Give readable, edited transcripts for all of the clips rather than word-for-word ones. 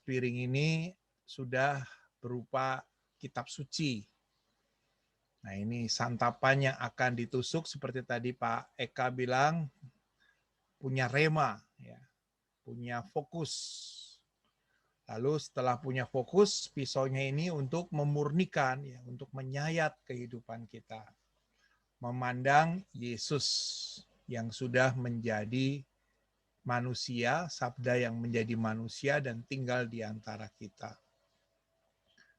piring ini sudah berupa kitab suci. Nah, ini santapan yang akan ditusuk seperti tadi Pak Eka bilang, punya rema, ya, punya fokus. Lalu setelah punya fokus, pisaunya ini untuk memurnikan, ya, untuk menyayat kehidupan kita. Memandang Yesus yang sudah menjadi manusia, sabda yang menjadi manusia dan tinggal di antara kita.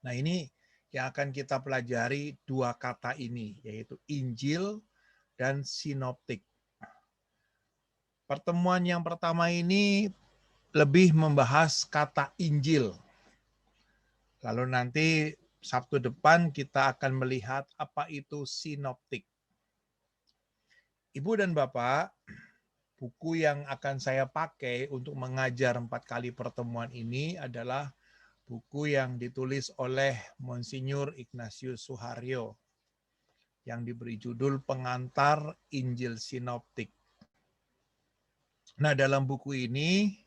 Nah, ini yang akan kita pelajari dua kata ini, yaitu Injil dan sinoptik. Pertemuan yang pertama ini lebih membahas kata Injil. Lalu nanti Sabtu depan kita akan melihat apa itu sinoptik. Ibu dan Bapak, buku yang akan saya pakai untuk mengajar 4 kali pertemuan ini adalah buku yang ditulis oleh Monsinyur Ignatius Suharyo yang diberi judul Pengantar Injil Sinoptik. Nah, dalam buku ini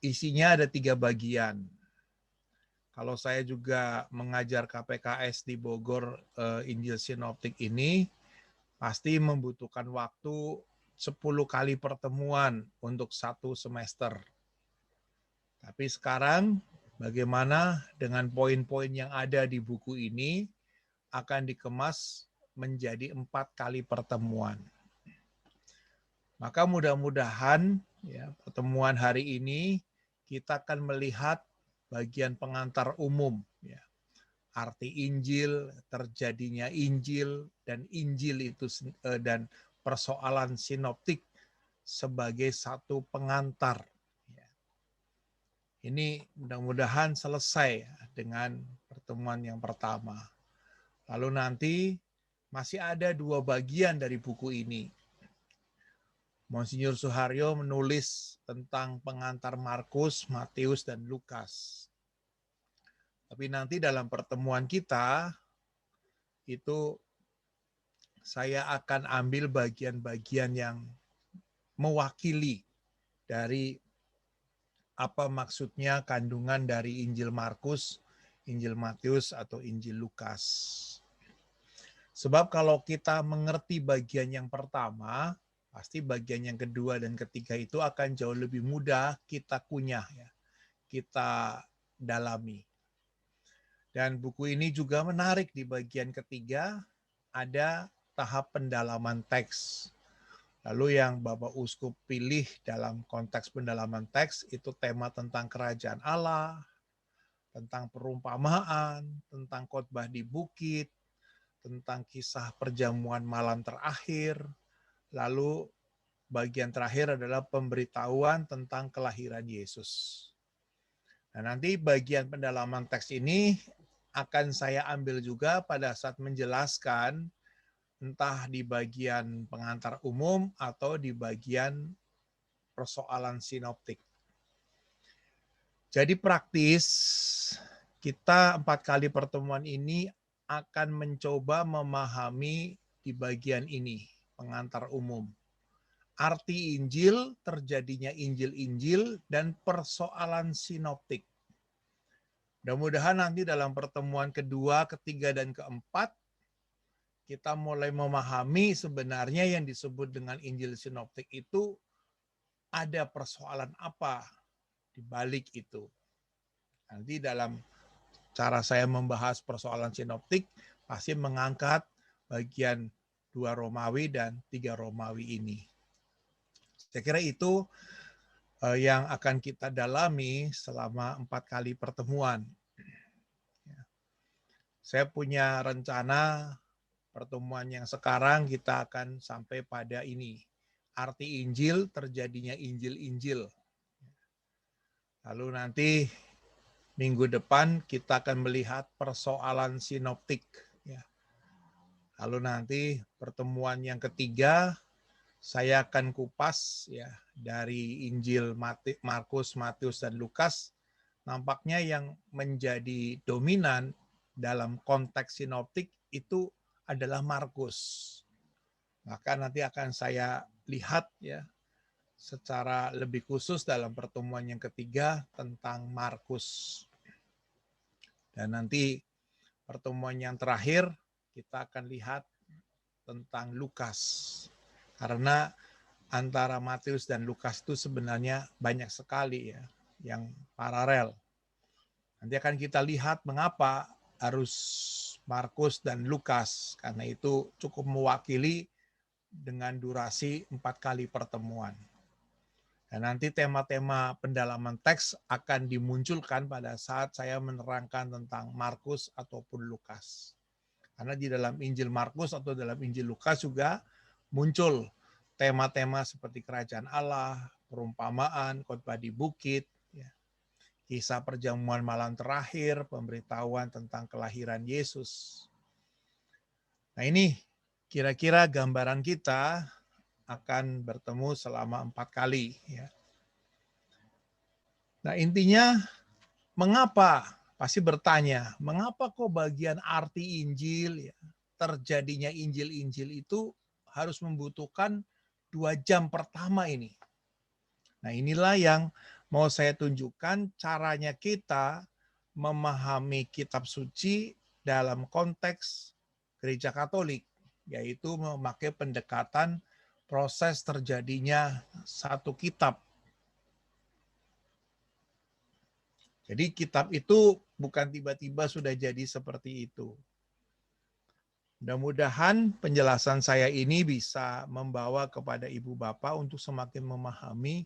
isinya ada 3 bagian. Kalau saya juga mengajar KPKS di Bogor Injil Sinoptik ini, pasti membutuhkan waktu 10 kali pertemuan untuk 1 semester. Tapi sekarang bagaimana dengan poin-poin yang ada di buku ini akan dikemas menjadi 4 kali pertemuan. Maka mudah-mudahan ya, pertemuan hari ini kita akan melihat bagian pengantar umum, ya, arti Injil, terjadinya Injil, dan Injil itu dan persoalan sinoptik sebagai satu pengantar. Ini mudah-mudahan selesai dengan pertemuan yang pertama. Lalu nanti masih ada 2 bagian dari buku ini. Monsinyur Suharyo menulis tentang pengantar Markus, Matius, dan Lukas. Tapi nanti dalam pertemuan kita, itu saya akan ambil bagian-bagian yang mewakili dari apa maksudnya kandungan dari Injil Markus, Injil Matius, atau Injil Lukas. Sebab kalau kita mengerti bagian yang pertama, pasti bagian yang kedua dan ketiga itu akan jauh lebih mudah kita kunyah, ya, kita dalami. Dan buku ini juga menarik di bagian ketiga, ada tahap pendalaman teks. Lalu yang Bapak Uskup pilih dalam konteks pendalaman teks itu tema tentang kerajaan Allah, tentang perumpamaan, tentang khotbah di bukit, tentang kisah perjamuan malam terakhir, lalu bagian terakhir adalah pemberitahuan tentang kelahiran Yesus. Nah, nanti bagian pendalaman teks ini akan saya ambil juga pada saat menjelaskan entah di bagian pengantar umum atau di bagian persoalan sinoptik. Jadi praktis, kita 4 kali pertemuan ini akan mencoba memahami di bagian ini, pengantar umum. Arti Injil, terjadinya Injil-Injil, dan persoalan sinoptik. Mudah-mudahan nanti dalam pertemuan kedua, ketiga, dan keempat, kita mulai memahami sebenarnya yang disebut dengan Injil sinoptik itu ada persoalan apa di balik itu. Nanti dalam cara saya membahas persoalan sinoptik, pasti mengangkat bagian 2 Romawi dan 3 Romawi ini. Saya kira itu yang akan kita dalami selama 4 kali pertemuan. Saya punya rencana pertemuan yang sekarang kita akan sampai pada ini. Arti Injil, terjadinya Injil-Injil. Lalu nanti minggu depan kita akan melihat persoalan sinoptik. Lalu nanti pertemuan yang ketiga, saya akan kupas ya dari Injil Markus, Matius, dan Lukas. Nampaknya yang menjadi dominan dalam konteks sinoptik itu adalah Markus. Maka nanti akan saya lihat ya secara lebih khusus dalam pertemuan yang ketiga tentang Markus. Dan nanti pertemuan yang terakhir kita akan lihat tentang Lukas. Karena antara Matius dan Lukas itu sebenarnya banyak sekali ya yang paralel. Nanti akan kita lihat mengapa harus Markus dan Lukas, karena itu cukup mewakili dengan durasi 4 kali pertemuan. Dan nanti tema-tema pendalaman teks akan dimunculkan pada saat saya menerangkan tentang Markus ataupun Lukas. Karena di dalam Injil Markus atau dalam Injil Lukas juga muncul tema-tema seperti kerajaan Allah, perumpamaan, khotbah di bukit, ya, kisah perjamuan malam terakhir, pemberitahuan tentang kelahiran Yesus. Nah ini kira-kira gambaran kita akan bertemu selama 4 kali. Ya. Nah intinya mengapa? Pasti bertanya, mengapa kok bagian arti Injil, ya, terjadinya Injil-Injil itu harus membutuhkan 2 jam pertama ini. Nah inilah yang mau saya tunjukkan caranya kita memahami kitab suci dalam konteks gereja Katolik, yaitu memakai pendekatan proses terjadinya satu kitab. Jadi kitab itu bukan tiba-tiba sudah jadi seperti itu. Mudah-mudahan penjelasan saya ini bisa membawa kepada ibu bapak untuk semakin memahami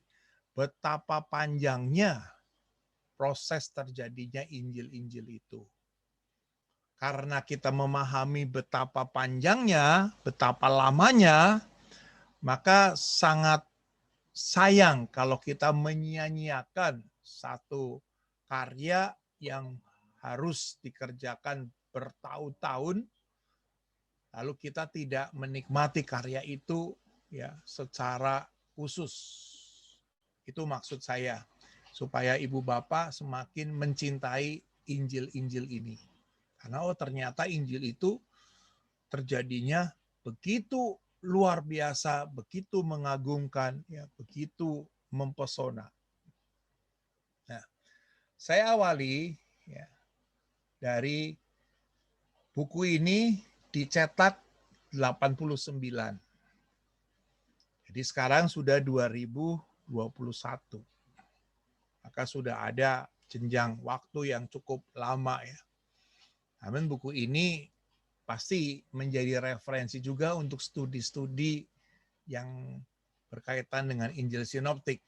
betapa panjangnya proses terjadinya Injil-Injil itu. Karena kita memahami betapa panjangnya, betapa lamanya, maka sangat sayang kalau kita menyia-nyiakan satu karya yang harus dikerjakan bertahun-tahun, lalu kita tidak menikmati karya itu ya secara khusus. Itu maksud saya, supaya ibu bapak semakin mencintai Injil-Injil ini. Karena ternyata Injil itu terjadinya begitu luar biasa, begitu mengagumkan, ya, begitu mempesona. Nah, saya awali ya, dari buku ini dicetak 89. Jadi sekarang sudah 2021. Maka sudah ada jenjang waktu yang cukup lama ya. Namun buku ini pasti menjadi referensi juga untuk studi-studi yang berkaitan dengan Injil Sinoptik.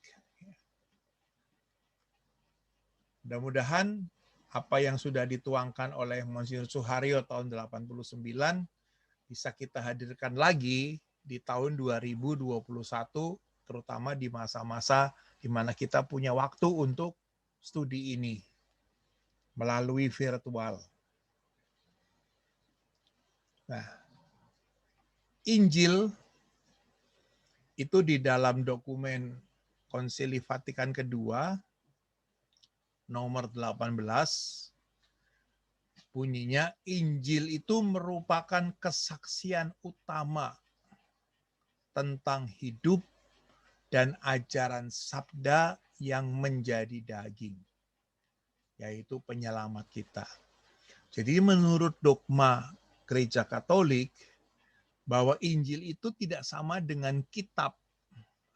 Mudah-mudahan apa yang sudah dituangkan oleh Monsinyur Suharyo tahun 89 bisa kita hadirkan lagi di tahun 2021, terutama di masa-masa di mana kita punya waktu untuk studi ini melalui virtual. Nah, Injil itu di dalam dokumen Konsili Vatikan kedua nomor 18 bunyinya Injil itu merupakan kesaksian utama tentang hidup dan ajaran sabda yang menjadi daging, yaitu penyelamat kita. Jadi menurut dogma Gereja Katolik, bahwa Injil itu tidak sama dengan kitab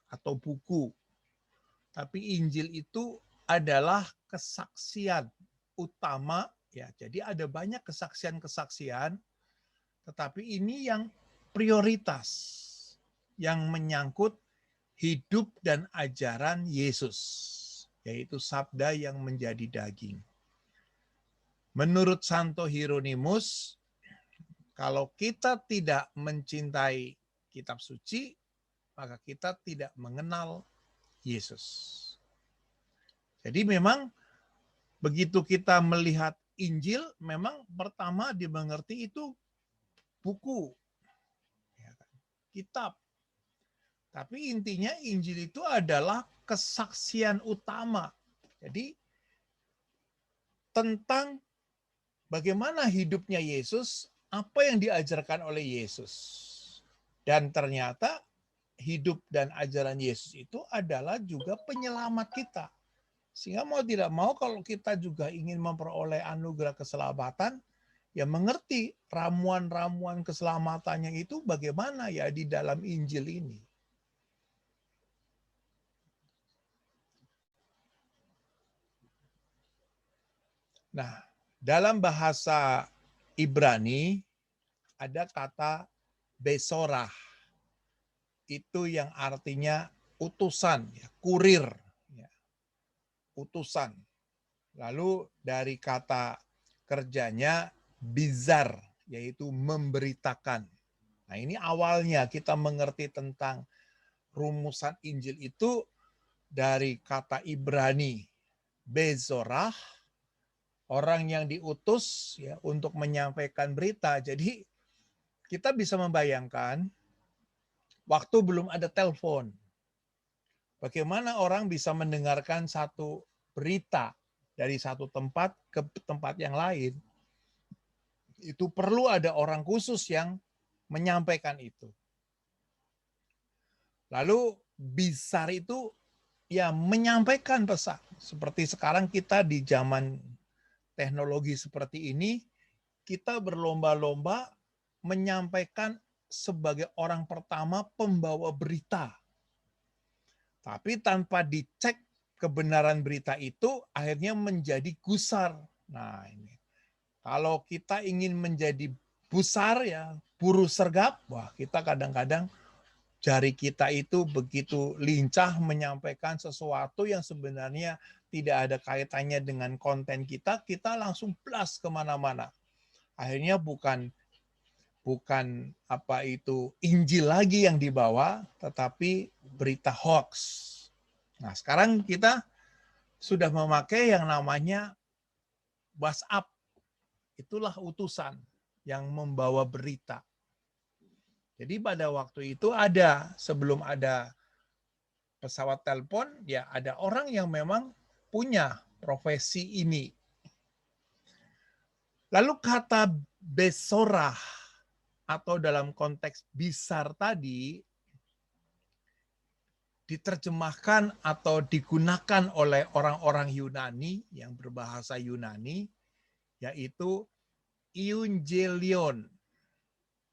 atau buku. Tapi Injil itu adalah kesaksian utama, ya. Jadi ada banyak kesaksian-kesaksian, tetapi ini yang prioritas, yang menyangkut hidup dan ajaran Yesus, yaitu sabda yang menjadi daging. Menurut Santo Hieronymus, kalau kita tidak mencintai kitab suci, maka kita tidak mengenal Yesus. Jadi memang begitu kita melihat Injil, memang pertama dimengerti itu buku, kitab. Tapi intinya Injil itu adalah kesaksian utama. Jadi tentang bagaimana hidupnya Yesus, apa yang diajarkan oleh Yesus. Dan ternyata hidup dan ajaran Yesus itu adalah juga penyelamat kita. Sehingga mau tidak mau kalau kita juga ingin memperoleh anugerah keselamatan, ya mengerti ramuan-ramuan keselamatannya itu bagaimana ya di dalam Injil ini. Nah, dalam bahasa Ibrani ada kata besorah. Itu yang artinya utusan, ya, kurir, ya, utusan. Lalu dari kata kerjanya bizar, yaitu memberitakan. Nah, ini awalnya kita mengerti tentang rumusan Injil itu dari kata Ibrani bezorah, orang yang diutus ya untuk menyampaikan berita. Jadi kita bisa membayangkan waktu belum ada telepon, bagaimana orang bisa mendengarkan satu berita dari satu tempat ke tempat yang lain. Itu perlu ada orang khusus yang menyampaikan itu. Lalu bizar itu ya menyampaikan pesan. Seperti sekarang kita di zaman teknologi seperti ini, kita berlomba-lomba menyampaikan sebagai orang pertama pembawa berita. Tapi tanpa dicek kebenaran berita itu, akhirnya menjadi gusar. Nah ini, kalau kita ingin menjadi busar ya, buru sergap, wah kita kadang-kadang jari kita itu begitu lincah menyampaikan sesuatu yang sebenarnya tidak ada kaitannya dengan konten kita, kita langsung blast kemana-mana. Akhirnya bukan apa itu Injil lagi yang dibawa, tetapi berita hoax. Nah sekarang kita sudah memakai yang namanya WhatsApp. Itulah utusan yang membawa berita. Jadi pada waktu itu ada, sebelum ada pesawat telepon, ya ada orang yang memang punya profesi ini. Lalu kata besorah atau dalam konteks bizar tadi diterjemahkan atau digunakan oleh orang-orang Yunani yang berbahasa Yunani, yaitu euangelion.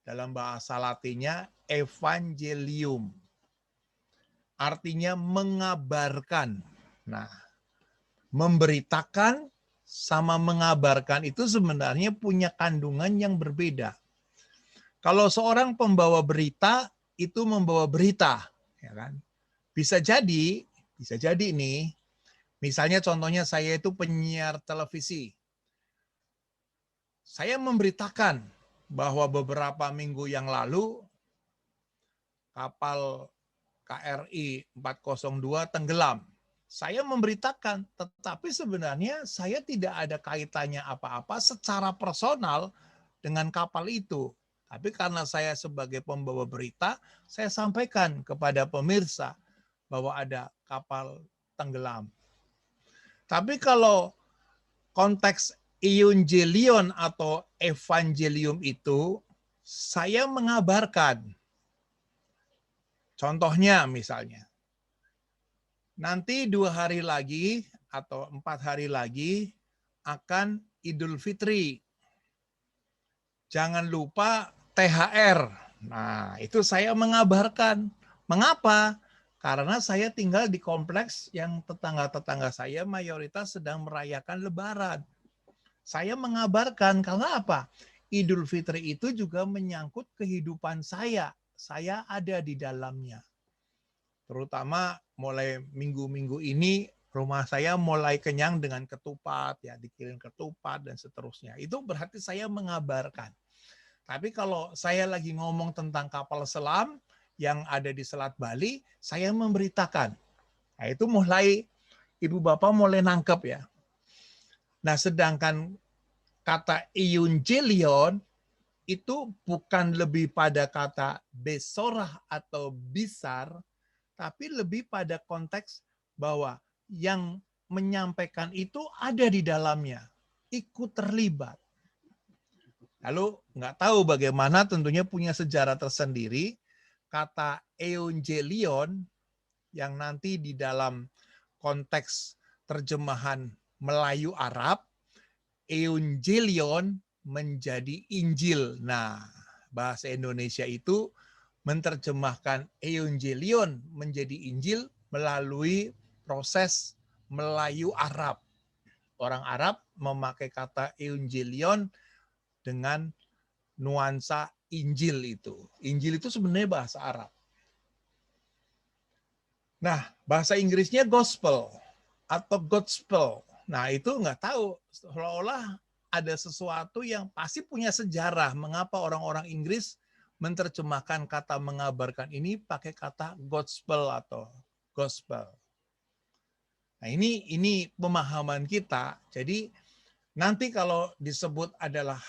Dalam bahasa Latinnya evangelium. Artinya mengabarkan. Nah, memberitakan sama mengabarkan itu sebenarnya punya kandungan yang berbeda. Kalau seorang pembawa berita itu membawa berita, ya kan? Bisa jadi nih, misalnya contohnya saya itu penyiar televisi. Saya memberitakan bahwa beberapa minggu yang lalu kapal KRI 402 tenggelam. Saya memberitakan, tetapi sebenarnya saya tidak ada kaitannya apa-apa secara personal dengan kapal itu. Tapi karena saya sebagai pembawa berita, saya sampaikan kepada pemirsa bahwa ada kapal tenggelam. Tapi kalau konteks euangelion atau evangelium itu, saya mengabarkan. Contohnya misalnya, nanti 2 hari lagi atau 4 hari lagi akan Idul Fitri. Jangan lupa THR. Nah, itu saya mengabarkan. Mengapa? Karena saya tinggal di kompleks yang tetangga-tetangga saya mayoritas sedang merayakan Lebaran. Saya mengabarkan karena apa? Idul Fitri itu juga menyangkut kehidupan saya. Saya ada di dalamnya. Terutama mulai minggu-minggu ini rumah saya mulai kenyang dengan ketupat, ya dikirim ketupat dan seterusnya. Itu berarti saya mengabarkan. Tapi kalau saya lagi ngomong tentang kapal selam yang ada di Selat Bali, saya memberitakan. Nah, itu mulai ibu bapak mulai nangkep ya. Nah, sedangkan kata euangelion itu bukan lebih pada kata besorah atau bizar, tapi lebih pada konteks bahwa yang menyampaikan itu ada di dalamnya, ikut terlibat. Lalu nggak tahu bagaimana, tentunya punya sejarah tersendiri. kata euangelion yang nanti di dalam konteks terjemahan Melayu Arab, euangelion menjadi Injil. Nah, bahasa Indonesia itu menerjemahkan euangelion menjadi Injil melalui proses Melayu Arab. Orang Arab memakai kata euangelion dengan nuansa Injil itu. Injil itu sebenarnya bahasa Arab. Nah, bahasa Inggrisnya gospel atau gospel. Nah, itu nggak tahu. Seolah-olah ada sesuatu yang pasti punya sejarah. Mengapa orang-orang Inggris menerjemahkan kata mengabarkan ini pakai kata gospel atau gospel. Nah, ini pemahaman kita. Jadi, nanti kalau disebut adalah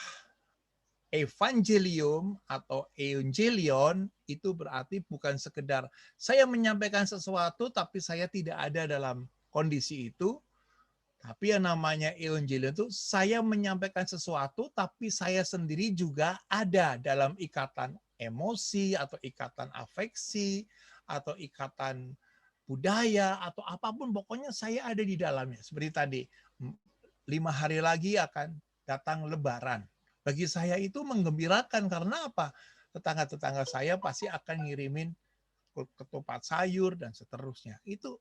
evangelium atau euangelion, itu berarti bukan sekedar saya menyampaikan sesuatu tapi saya tidak ada dalam kondisi itu. Tapi yang namanya euangelion itu saya menyampaikan sesuatu tapi saya sendiri juga ada dalam ikatan emosi atau ikatan afeksi atau ikatan budaya atau apapun, pokoknya saya ada di dalamnya. Seperti tadi, 5 hari lagi akan datang Lebaran. Bagi saya itu menggembirakan karena apa? Tetangga-tetangga saya pasti akan ngirimin ketupat sayur dan seterusnya. Itu.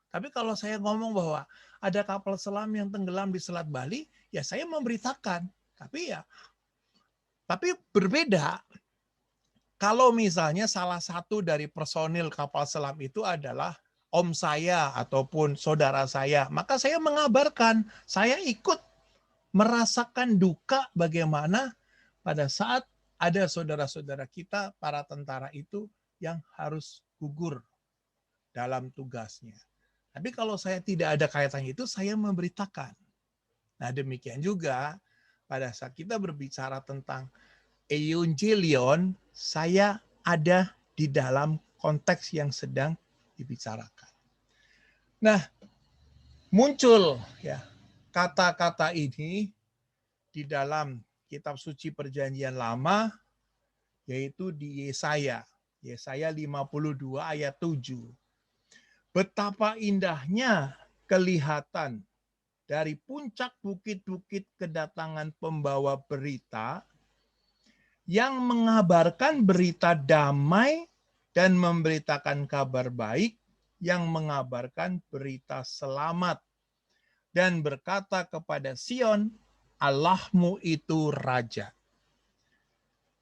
Tapi kalau saya ngomong bahwa ada kapal selam yang tenggelam di Selat Bali, ya saya memberitakan. Tapi berbeda kalau misalnya salah satu dari personil kapal selam itu adalah om saya ataupun saudara saya, maka saya mengabarkan, saya ikut merasakan duka bagaimana pada saat ada saudara-saudara kita, para tentara itu yang harus gugur dalam tugasnya. Tapi kalau saya tidak ada kaitannya itu, saya memberitakan. Nah, demikian juga pada saat kita berbicara tentang euangelion, saya ada di dalam konteks yang sedang dibicarakan. Nah, muncul ya kata-kata ini di dalam kitab suci Perjanjian Lama, yaitu di Yesaya 52 ayat 7. Betapa indahnya kelihatan dari puncak bukit-bukit kedatangan pembawa berita yang mengabarkan berita damai dan memberitakan kabar baik, yang mengabarkan berita selamat dan berkata kepada Sion, Allahmu itu Raja.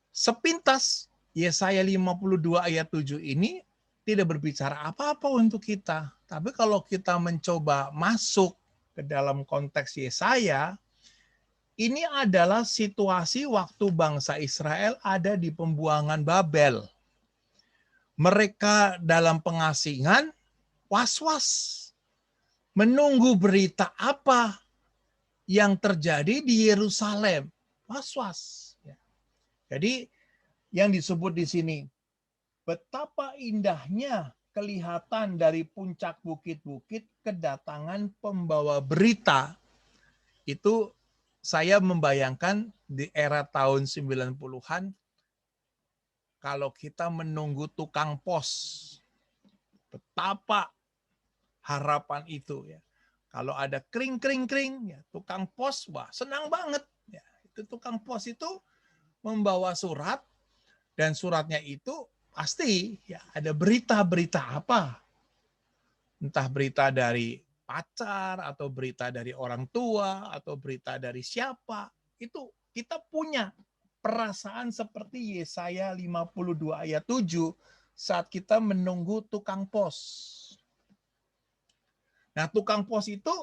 Sepintas Yesaya 52 ayat 7 ini tidak berbicara apa-apa untuk kita. Tapi kalau kita mencoba masuk ke dalam konteks Yesaya, ini adalah situasi waktu bangsa Israel ada di pembuangan Babel. Mereka dalam pengasingan was-was menunggu berita apa yang terjadi di Yerusalem. Was-was. Jadi yang disebut di sini, betapa indahnya kelihatan dari puncak bukit-bukit kedatangan pembawa berita. Itu saya membayangkan di era tahun 90-an, kalau kita menunggu tukang pos, betapa harapan itu ya. Kalau ada kring-kring-kring, ya, tukang pos, wah senang banget. Ya, itu tukang pos itu membawa surat, dan suratnya itu pasti ya ada berita-berita apa. Entah berita dari pacar, atau berita dari orang tua, atau berita dari siapa. Itu kita punya perasaan seperti Yesaya 52 ayat 7 saat kita menunggu tukang pos. Nah, tukang pos itu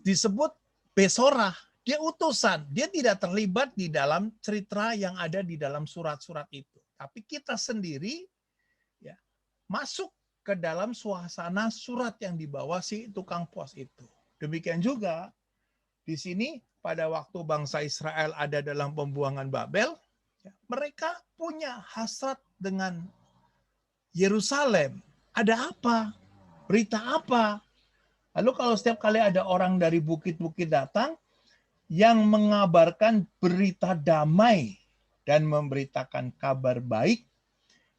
disebut besorah. Dia utusan, dia tidak terlibat di dalam cerita yang ada di dalam surat-surat itu. Tapi kita sendiri ya masuk ke dalam suasana surat yang dibawa si tukang pos itu. Demikian juga di sini pada waktu bangsa Israel ada dalam pembuangan Babel, ya, mereka punya hasrat dengan Yerusalem. Ada apa? Berita apa? Lalu kalau setiap kali ada orang dari bukit-bukit datang, yang mengabarkan berita damai dan memberitakan kabar baik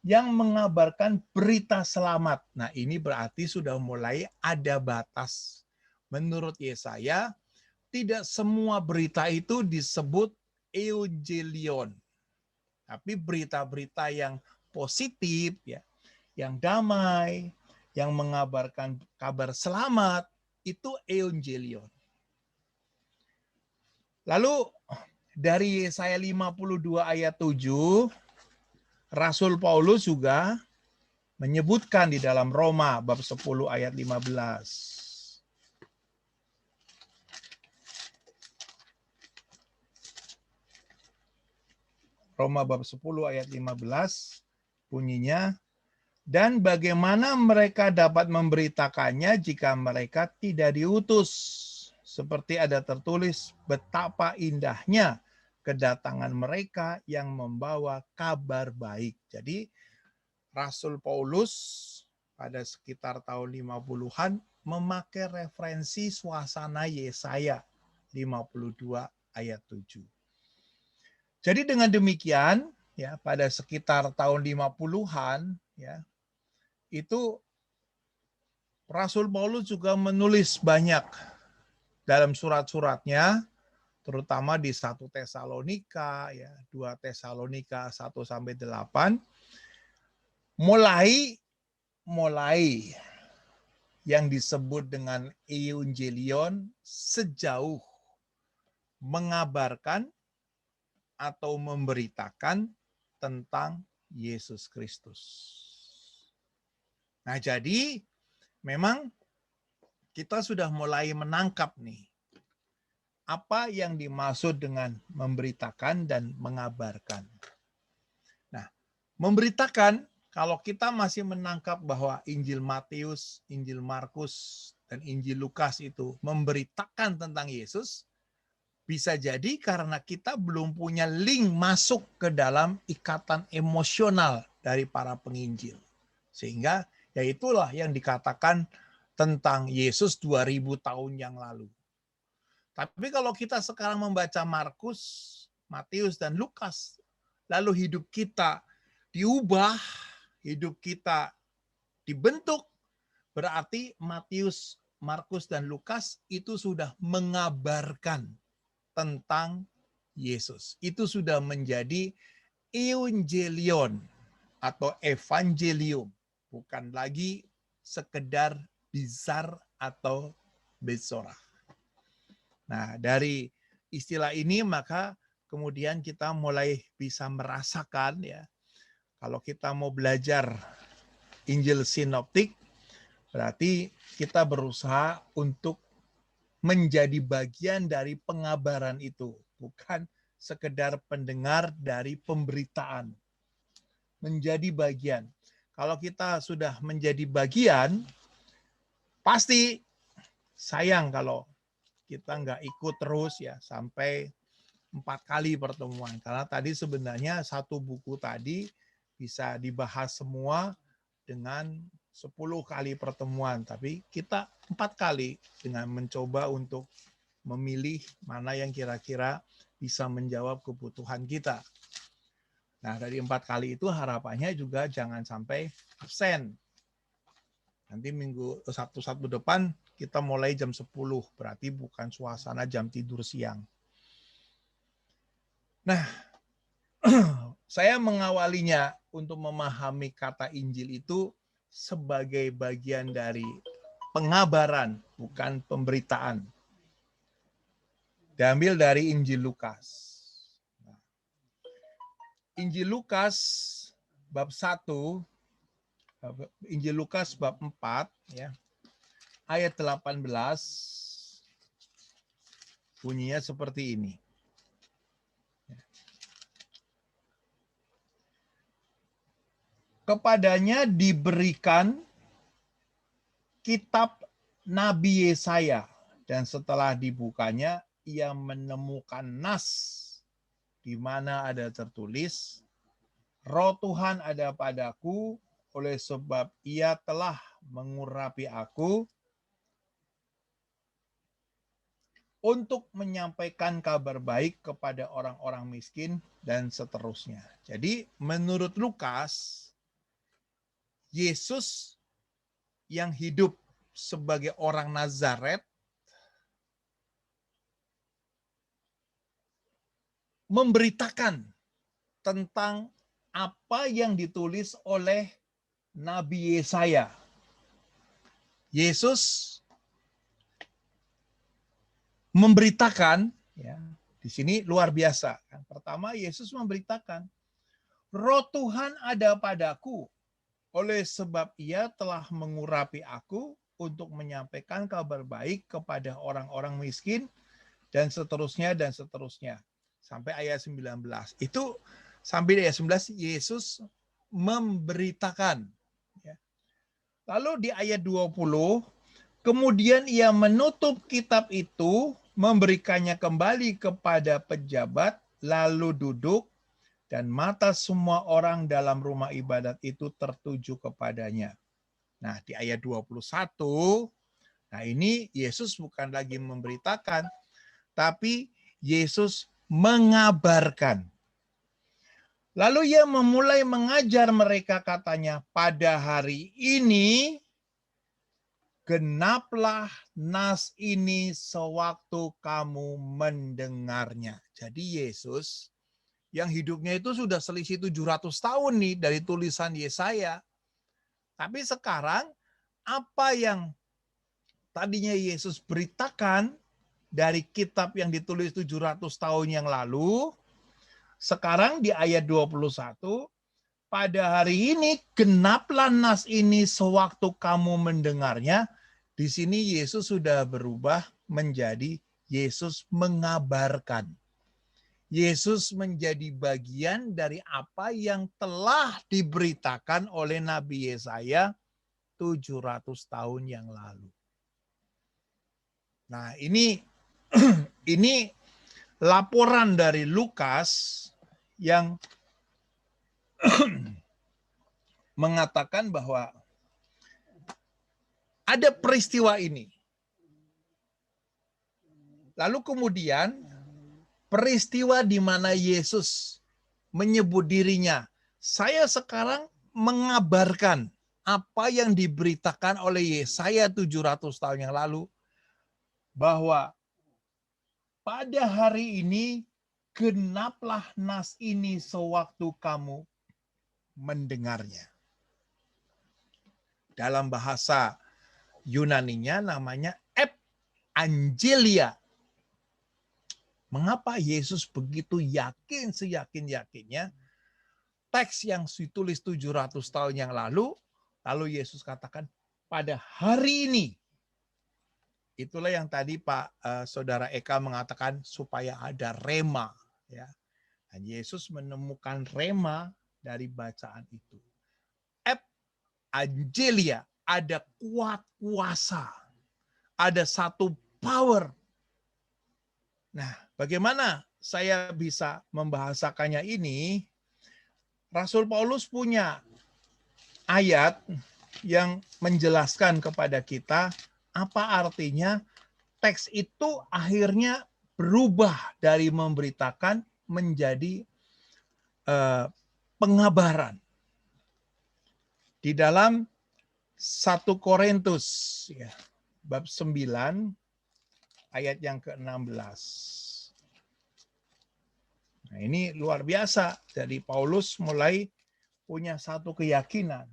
yang mengabarkan berita selamat. Nah, ini berarti sudah mulai ada batas. Menurut Yesaya, tidak semua berita itu disebut euangelion. Tapi berita-berita yang positif, ya, yang damai, yang mengabarkan kabar selamat, itu euangelion. Lalu dari Yesaya 52 ayat 7, Rasul Paulus juga menyebutkan di dalam Roma bab 10 ayat 15. Roma bab 10 ayat 15 bunyinya, dan bagaimana mereka dapat memberitakannya jika mereka tidak diutus? Seperti ada tertulis, betapa indahnya kedatangan mereka yang membawa kabar baik. Jadi Rasul Paulus pada sekitar tahun 50-an memakai referensi suasana Yesaya 52 ayat 7. Jadi dengan demikian, ya, pada sekitar tahun 50-an, ya, itu Rasul Paulus juga menulis banyak dalam surat-suratnya, terutama di 1 Tesalonika, ya, 2 Tesalonika 1 sampai 8, mulai yang disebut dengan euangelion sejauh mengabarkan atau memberitakan tentang Yesus Kristus. Nah, jadi memang kita sudah mulai menangkap nih apa yang dimaksud dengan memberitakan dan mengabarkan. Nah, memberitakan, kalau kita masih menangkap bahwa Injil Matius, Injil Markus, dan Injil Lukas itu memberitakan tentang Yesus, bisa jadi karena kita belum punya link masuk ke dalam ikatan emosional dari para penginjil. Sehingga ya itulah yang dikatakan tentang Yesus 2000 tahun yang lalu. Tapi kalau kita sekarang membaca Markus, Matius, dan Lukas, lalu hidup kita diubah, hidup kita dibentuk, berarti Matius, Markus, dan Lukas itu sudah mengabarkan tentang Yesus. Itu sudah menjadi euangelion atau evangelium, bukan lagi sekedar bizar atau besorah. Nah, dari istilah ini maka kemudian kita mulai bisa merasakan, ya, kalau kita mau belajar Injil sinoptik, berarti kita berusaha untuk menjadi bagian dari pengabaran itu, bukan sekedar pendengar dari pemberitaan. Menjadi bagian. Kalau kita sudah menjadi bagian, pasti sayang kalau kita nggak ikut terus, ya, sampai 4 kali pertemuan. Karena tadi sebenarnya satu buku tadi bisa dibahas semua dengan 10 kali pertemuan, tapi kita 4 kali dengan mencoba untuk memilih mana yang kira-kira bisa menjawab kebutuhan kita. Nah, dari 4 kali itu harapannya juga jangan sampai absen. Nanti Sabtu depan kita mulai jam 10, berarti bukan suasana jam tidur siang. Nah, saya mengawalinya untuk memahami kata Injil itu sebagai bagian dari pengabaran, bukan pemberitaan. Diambil dari Injil Lukas. Injil Lukas bab 1, Injil Lukas bab 4, ya, ayat 18, bunyinya seperti ini. Kepadanya diberikan kitab Nabi Yesaya, dan setelah dibukanya ia menemukan nas di mana ada tertulis, Roh Tuhan ada padaku, oleh sebab ia telah mengurapi aku untuk menyampaikan kabar baik kepada orang-orang miskin dan seterusnya. Jadi menurut Lukas, Yesus yang hidup sebagai orang Nazaret memberitakan tentang apa yang ditulis oleh Nabi Yesaya. Yesus memberitakan, ya, di sini luar biasa. Pertama, Yesus memberitakan, Roh Tuhan ada padaku, oleh sebab Ia telah mengurapi aku untuk menyampaikan kabar baik kepada orang-orang miskin, dan seterusnya, dan seterusnya. Sampai ayat 19. Itu sampai ayat 19, Yesus memberitakan. Lalu di ayat 20, kemudian Ia menutup kitab itu, memberikannya kembali kepada pejabat, lalu duduk, dan mata semua orang dalam rumah ibadat itu tertuju kepadanya. Nah, di ayat 21, nah ini Yesus bukan lagi memberitakan, tapi Yesus mengabarkan. Lalu Ia memulai mengajar mereka, katanya, pada hari ini genaplah nas ini sewaktu kamu mendengarnya. Jadi Yesus yang hidupnya itu sudah selisih 700 tahun nih dari tulisan Yesaya. Tapi sekarang apa yang tadinya Yesus beritakan dari kitab yang ditulis 700 tahun yang lalu, sekarang di ayat 21, pada hari ini genaplah nas ini sewaktu kamu mendengarnya. Di sini Yesus sudah berubah menjadi Yesus mengabarkan. Yesus menjadi bagian dari apa yang telah diberitakan oleh Nabi Yesaya 700 tahun yang lalu. Nah, ini laporan dari Lukas yang mengatakan bahwa ada peristiwa ini. Lalu kemudian peristiwa di mana Yesus menyebut dirinya, saya sekarang mengabarkan apa yang diberitakan oleh Yesaya 700 tahun yang lalu, bahwa pada hari ini genaplah nas ini sewaktu kamu mendengarnya. Dalam bahasa Yunaninya namanya Evangelia. Mengapa Yesus begitu yakin, seyakin-yakinnya teks yang ditulis 700 tahun yang lalu Yesus katakan pada hari ini. Itulah yang tadi Pak Saudara Eka mengatakan supaya ada rema, ya. Dan Yesus menemukan rema dari bacaan itu. Evangelia, ada kuat kuasa, ada satu power. Nah, bagaimana saya bisa membahasakannya ini? Rasul Paulus punya ayat yang menjelaskan kepada kita apa artinya teks itu akhirnya berubah dari memberitakan menjadi pengabaran. Di dalam 1 Korintus ya, bab 9 ayat yang ke-16. Nah, ini luar biasa. Jadi Paulus mulai punya satu keyakinan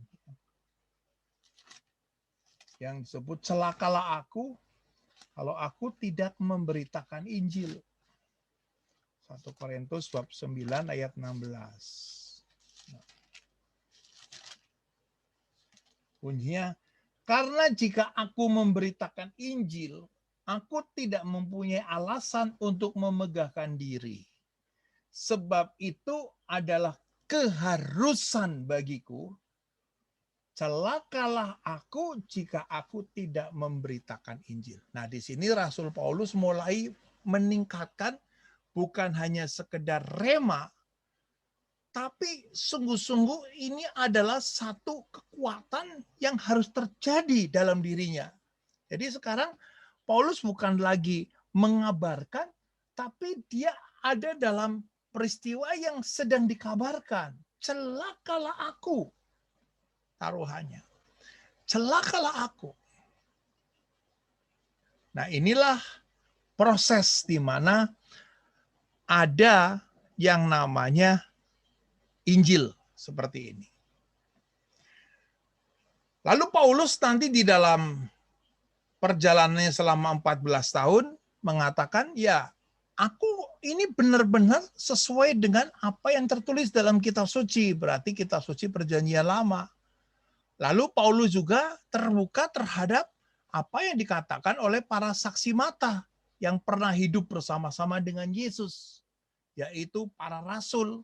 yang disebut celakalah aku kalau aku tidak memberitakan Injil. 1 Korintus bab 9 ayat 16. Kuncinya, karena jika aku memberitakan Injil, aku tidak mempunyai alasan untuk memegahkan diri. Sebab itu adalah keharusan bagiku. Celakalah aku jika aku tidak memberitakan Injil. Nah, di sini Rasul Paulus mulai meningkatkan bukan hanya sekedar rema, tapi sungguh-sungguh ini adalah satu kekuatan yang harus terjadi dalam dirinya. Jadi sekarang Paulus bukan lagi mengabarkan, tapi dia ada dalam peristiwa yang sedang dikabarkan. Celakalah aku, taruhannya. Celakalah aku. Nah, inilah proses di mana ada yang namanya Injil seperti ini. Lalu Paulus nanti di dalam perjalanannya selama 14 tahun mengatakan, ya, aku ini benar-benar sesuai dengan apa yang tertulis dalam kitab suci, berarti kitab suci perjanjian lama. Lalu Paulus juga terbuka terhadap apa yang dikatakan oleh para saksi mata yang pernah hidup bersama-sama dengan Yesus, yaitu para rasul.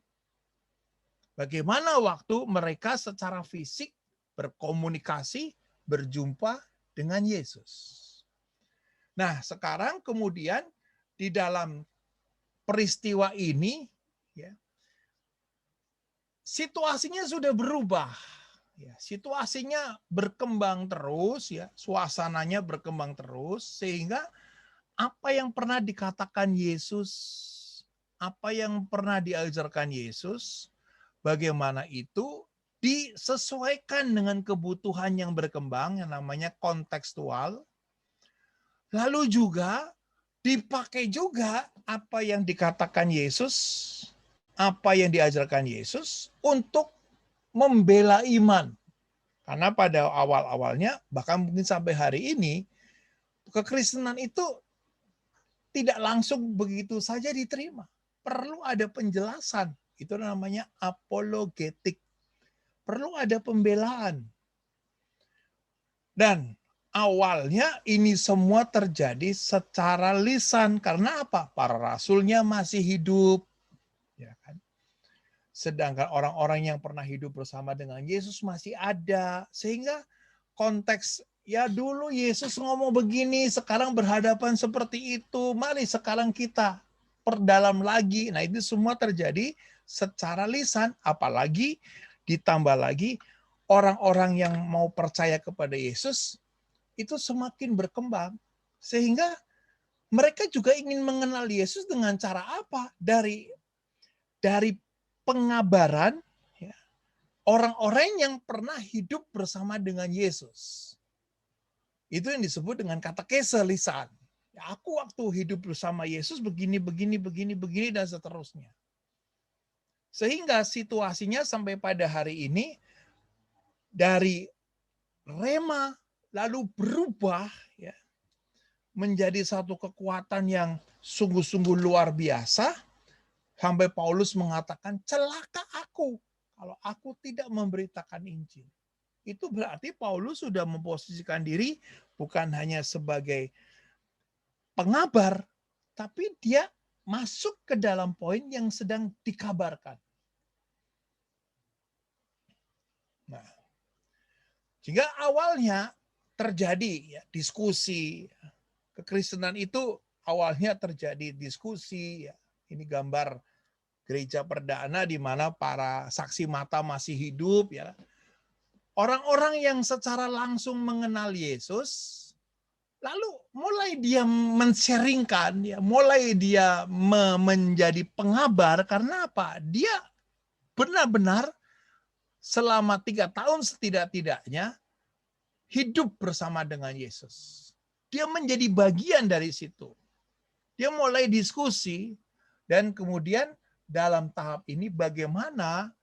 Bagaimana waktu mereka secara fisik berkomunikasi, berjumpa dengan Yesus. Nah, sekarang kemudian di dalam peristiwa ini, ya, situasinya sudah berubah. Ya, situasinya berkembang terus, ya, suasananya berkembang terus, sehingga apa yang pernah dikatakan Yesus, apa yang pernah diajarkan Yesus, bagaimana itu disesuaikan dengan kebutuhan yang berkembang, yang namanya kontekstual. Lalu juga dipakai juga apa yang dikatakan Yesus, apa yang diajarkan Yesus untuk membela iman. Karena pada awal-awalnya, bahkan mungkin sampai hari ini, kekristenan itu tidak langsung begitu saja diterima. Perlu ada penjelasan. Itu namanya apologetik. Perlu ada pembelaan. Dan awalnya ini semua terjadi secara lisan. Karena apa? Para rasulnya masih hidup. Ya kan? Sedangkan orang-orang yang pernah hidup bersama dengan Yesus masih ada. Sehingga konteks, ya dulu Yesus ngomong begini, sekarang berhadapan seperti itu. Mari sekarang kita perdalam lagi. Nah, itu semua terjadi secara lisan. Apalagi ditambah lagi orang-orang yang mau percaya kepada Yesus itu semakin berkembang. Sehingga mereka juga ingin mengenal Yesus dengan cara apa? Dari pengabaran, ya, orang-orang yang pernah hidup bersama dengan Yesus. Itu yang disebut dengan katekese lisan. Ya, aku waktu hidup bersama Yesus begini, dan seterusnya. Sehingga situasinya sampai pada hari ini, dari rema lalu berubah, ya, menjadi satu kekuatan yang sungguh-sungguh luar biasa. Sampai Paulus mengatakan, celaka aku kalau aku tidak memberitakan Injil. Itu berarti Paulus sudah memposisikan diri bukan hanya sebagai pengabar, tapi dia masuk ke dalam poin yang sedang dikabarkan. Nah, sehingga awalnya terjadi, ya, diskusi. Kekristenan itu awalnya terjadi diskusi, ya. Ini gambar gereja perdana di mana para saksi mata masih hidup, ya. Orang-orang yang secara langsung mengenal Yesus, lalu mulai dia men-sharingkan, ya, mulai dia menjadi pengabar. Karena apa? Dia benar-benar selama 3 tahun setidak-tidaknya hidup bersama dengan Yesus. Dia menjadi bagian dari situ. Dia mulai diskusi, dan kemudian dalam tahap ini bagaimana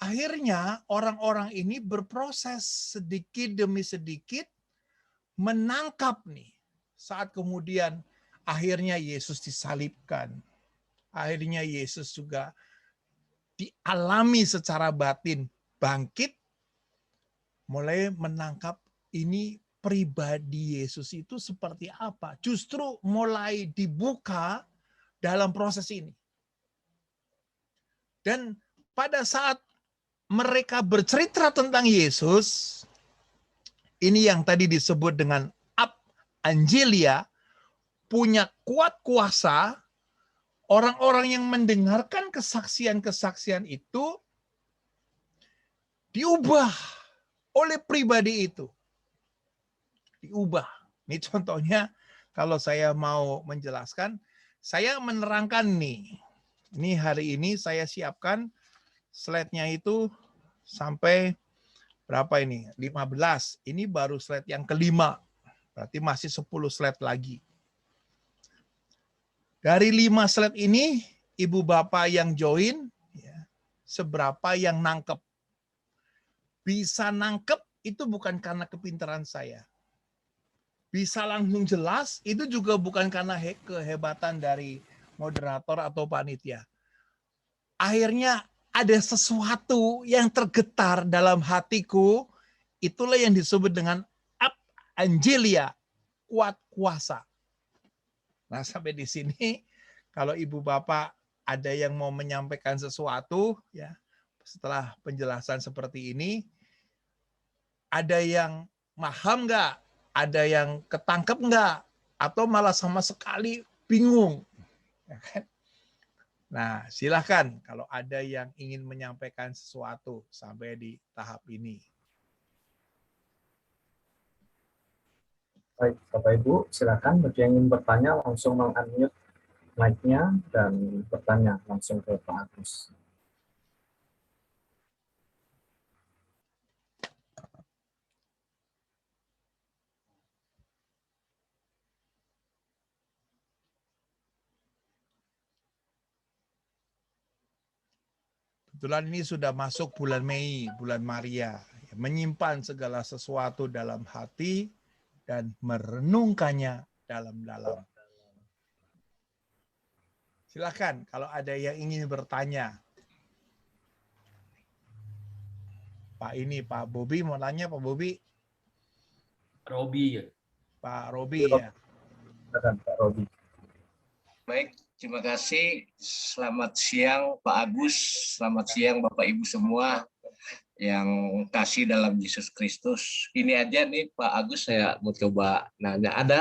akhirnya orang-orang ini berproses sedikit demi sedikit menangkap nih, saat kemudian akhirnya Yesus disalibkan. Akhirnya Yesus juga dialami secara batin bangkit, mulai menangkap ini pribadi Yesus itu seperti apa. Justru mulai dibuka dalam proses ini. Dan pada saat mereka bercerita tentang Yesus, ini yang tadi disebut dengan Angelia, punya kuat kuasa. Orang-orang yang mendengarkan kesaksian-kesaksian itu diubah oleh pribadi itu. Diubah. Ini contohnya kalau saya mau menjelaskan, saya menerangkan nih. Ini hari ini saya siapkan slide-nya itu sampai berapa ini? 15. Ini baru slide yang kelima. Berarti masih 10 slide lagi. Dari 5 slide ini, Ibu Bapak yang join, ya, seberapa yang nangkep. Bisa nangkep itu bukan karena kepintaran saya. Bisa langsung jelas, itu juga bukan karena kehebatan dari moderator atau panitia. Akhirnya ada sesuatu yang tergetar dalam hatiku, itulah yang disebut dengan Angelia, kuat kuasa. Nah, sampai di sini, kalau Ibu Bapak ada yang mau menyampaikan sesuatu, ya setelah penjelasan seperti ini, ada yang paham nggak? Ada yang ketangkep nggak? Atau malah sama sekali bingung? Ya kan? Nah, silahkan kalau ada yang ingin menyampaikan sesuatu sampai di tahap ini. Baik, Bapak Ibu, silakan bagi yang ingin bertanya langsung meng-unmute mic-nya dan bertanya langsung ke Pak Agus. Kebetulan ini sudah masuk bulan Mei, bulan Maria. Menyimpan segala sesuatu dalam hati dan merenungkannya dalam-dalam. Silakan kalau ada yang ingin bertanya. Pak Bobi mau nanya, Pak Bobi. Robi. Pak Robi ya. Silakan Pak Robi. Baik, terima kasih. Selamat siang Pak Agus, selamat siang Bapak Ibu semua yang kasih dalam Yesus Kristus. Ini aja nih Pak Agus, saya mau coba nanya. Ada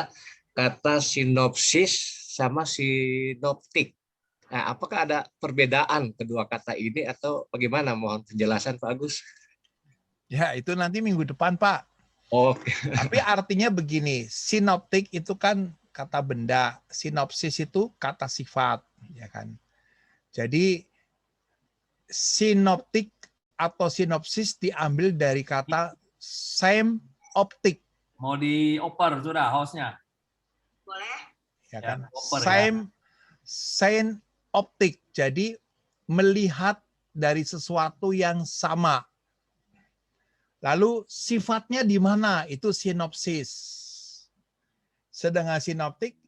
kata sinopsis sama sinoptik. Nah, apakah ada perbedaan kedua kata ini atau bagaimana? Mohon penjelasan Pak Agus. Ya, itu nanti minggu depan, Pak. Oke. Tapi artinya begini, sinoptik itu kan kata benda, sinopsis itu kata sifat, ya kan. Jadi sinoptik atau sinopsis diambil dari kata same optik. Mau dioper sudah hostnya. Boleh? Ya kan. Ya, oper, Same optik. Jadi melihat dari sesuatu yang sama. Lalu sifatnya di mana? Itu sinopsis. Sedangkan sinoptik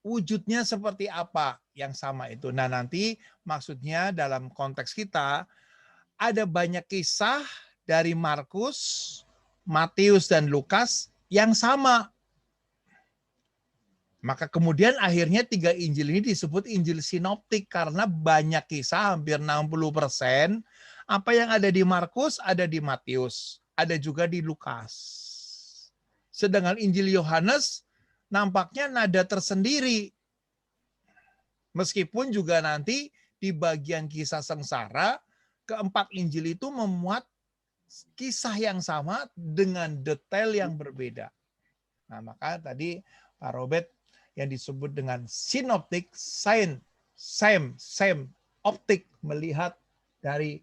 wujudnya seperti apa yang sama itu. Nah, nanti maksudnya dalam konteks kita ada banyak kisah dari Markus, Matius dan Lukas yang sama. Maka kemudian akhirnya 3 Injil ini disebut Injil sinoptik karena banyak kisah, hampir 60%. Apa yang ada di Markus ada di Matius, ada juga di Lukas. Sedangkan Injil Yohanes nampaknya nada tersendiri. Meskipun juga nanti di bagian kisah sengsara, keempat Injil itu memuat kisah yang sama dengan detail yang berbeda. Nah, maka tadi Pak Robert yang disebut dengan sinoptik, same, optik, melihat dari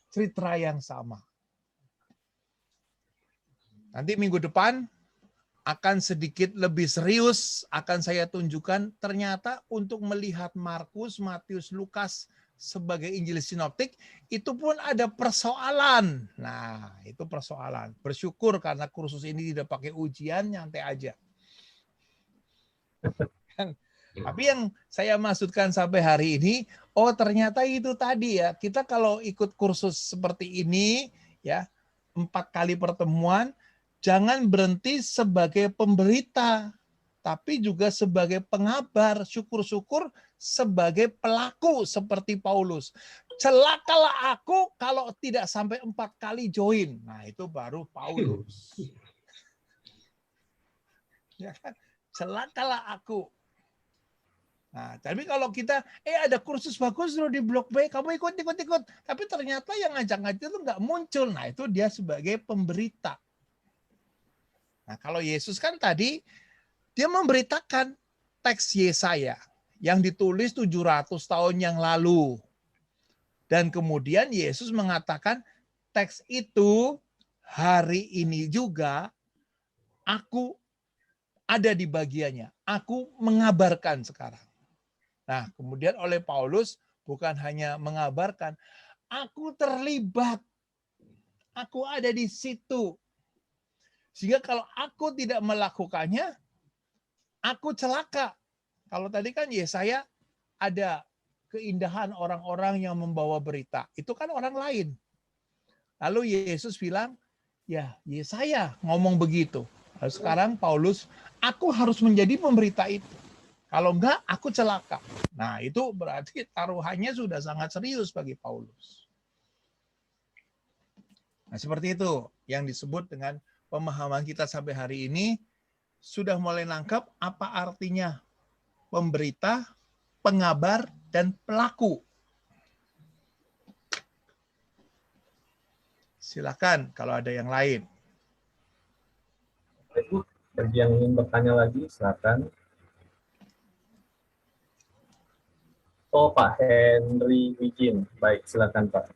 cerita yang sama. Nanti minggu depan akan sedikit lebih serius, akan saya tunjukkan ternyata untuk melihat Markus, Matius, Lukas sebagai Injil sinoptik, itu pun ada persoalan. Nah, itu persoalan. Bersyukur karena kursus ini tidak pakai ujian, nyantai aja. Tapi yang saya maksudkan sampai hari ini, oh ternyata itu tadi ya, kita kalau ikut kursus seperti ini, ya 4 kali pertemuan, jangan berhenti sebagai pemberita, tapi juga sebagai pengabar, syukur-syukur sebagai pelaku seperti Paulus. Celakalah aku kalau tidak sampai 4 kali join. Nah, itu baru Paulus. Ya kan? Celakalah aku. Nah, tapi kalau kita, ada kursus bagus loh di Blok B, kamu ikut. Tapi ternyata yang ngajak-ngajak itu nggak muncul. Nah, itu dia sebagai pemberita. Nah, kalau Yesus kan tadi Dia memberitakan teks Yesaya yang ditulis 700 tahun yang lalu. Dan kemudian Yesus mengatakan teks itu hari ini juga aku ada di bagiannya. Aku mengabarkan sekarang. Nah, kemudian oleh Paulus bukan hanya mengabarkan, aku terlibat. Aku ada di situ. Sehingga kalau aku tidak melakukannya, aku celaka. Kalau tadi kan Yesaya ada keindahan orang-orang yang membawa berita. Itu kan orang lain. Lalu Yesus bilang, ya Yesaya ngomong begitu. Lalu sekarang Paulus, aku harus menjadi pemberita itu. Kalau enggak, aku celaka. Nah, itu berarti taruhannya sudah sangat serius bagi Paulus. Nah, seperti itu yang disebut dengan pemahaman kita sampai hari ini. Sudah mulai nangkap apa artinya pemberita, pengabar, dan pelaku. Silakan kalau ada yang lain. Ibu, bagi yang ingin bertanya lagi, silakan. Oh, Pak Henry Wijin. Baik, silakan Pak.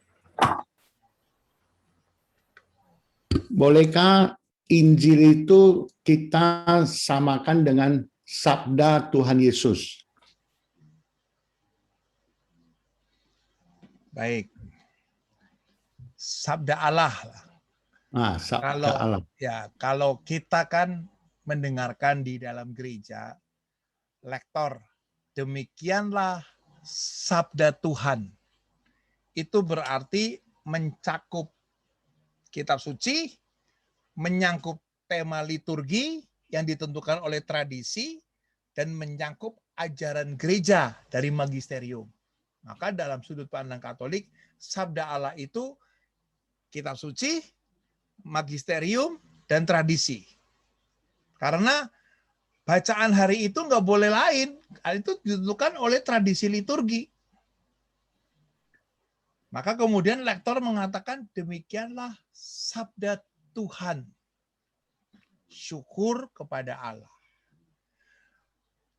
Bolehkah Injil itu kita samakan dengan sabda Tuhan Yesus? Baik. Sabda Allah. Nah, sabda Allah. Kalau kita kan mendengarkan di dalam gereja, lektor, demikianlah sabda Tuhan. Itu berarti mencakup kitab suci, menyangkut tema liturgi yang ditentukan oleh tradisi, dan menyangkut ajaran gereja dari magisterium. Maka dalam sudut pandang Katolik, sabda Allah itu kitab suci, magisterium, dan tradisi. Karena bacaan hari itu nggak boleh lain, itu ditentukan oleh tradisi liturgi. Maka kemudian lektor mengatakan demikianlah sabda Tuhan. Syukur kepada Allah.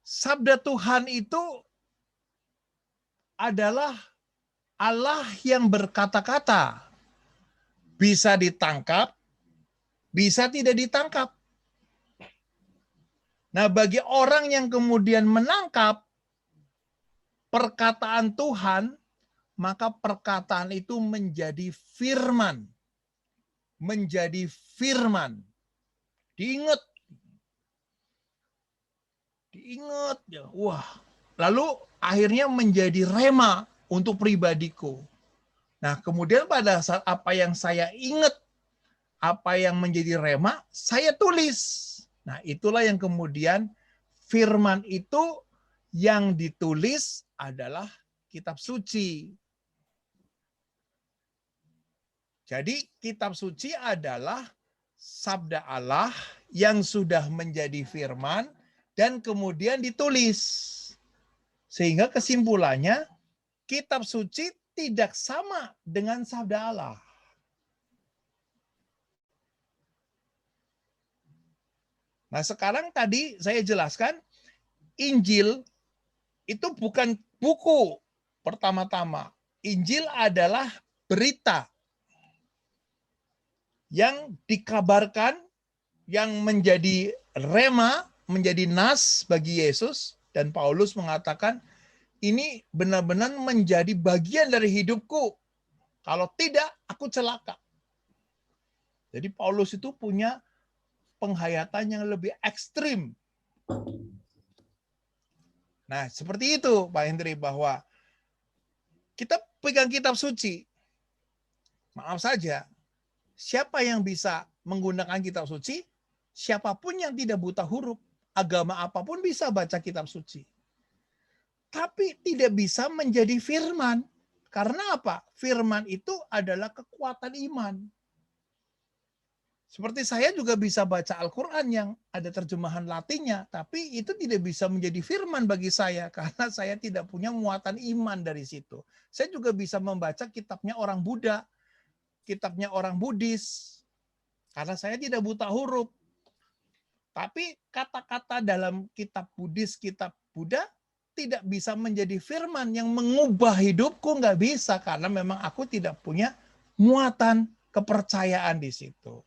Sabda Tuhan itu adalah Allah yang berkata-kata. Bisa ditangkap, bisa tidak ditangkap. Nah, bagi orang yang kemudian menangkap perkataan Tuhan, maka perkataan itu menjadi firman. Menjadi firman. Diingat. Ya. Wah. Lalu akhirnya menjadi rema untuk pribadiku. Nah, kemudian pada saat apa yang saya ingat, apa yang menjadi rema, saya tulis. Nah, itulah yang kemudian firman itu yang ditulis adalah kitab suci. Jadi kitab suci adalah sabda Allah yang sudah menjadi firman dan kemudian ditulis. Sehingga kesimpulannya kitab suci tidak sama dengan sabda Allah. Nah, sekarang tadi saya jelaskan Injil itu bukan buku pertama-tama. Injil adalah berita yang dikabarkan, yang menjadi rema, menjadi nas bagi Yesus. Dan Paulus mengatakan, ini benar-benar menjadi bagian dari hidupku. Kalau tidak, aku celaka. Jadi Paulus itu punya penghayatan yang lebih ekstrim. Nah, seperti itu Pak Hendri, bahwa kita pegang kitab suci. Maaf saja, siapa yang bisa menggunakan kitab suci? Siapapun yang tidak buta huruf, agama apapun bisa baca kitab suci. Tapi tidak bisa menjadi firman. Karena apa? Firman itu adalah kekuatan iman. Seperti saya juga bisa baca Al-Quran yang ada terjemahan Latinnya, tapi itu tidak bisa menjadi firman bagi saya karena saya tidak punya muatan iman dari situ. Saya juga bisa membaca kitabnya orang Buddha, kitabnya orang Buddhis, karena saya tidak buta huruf. Tapi kata-kata dalam kitab Buddhis, kitab Buddha tidak bisa menjadi firman yang mengubah hidupku, nggak bisa, karena memang aku tidak punya muatan kepercayaan di situ.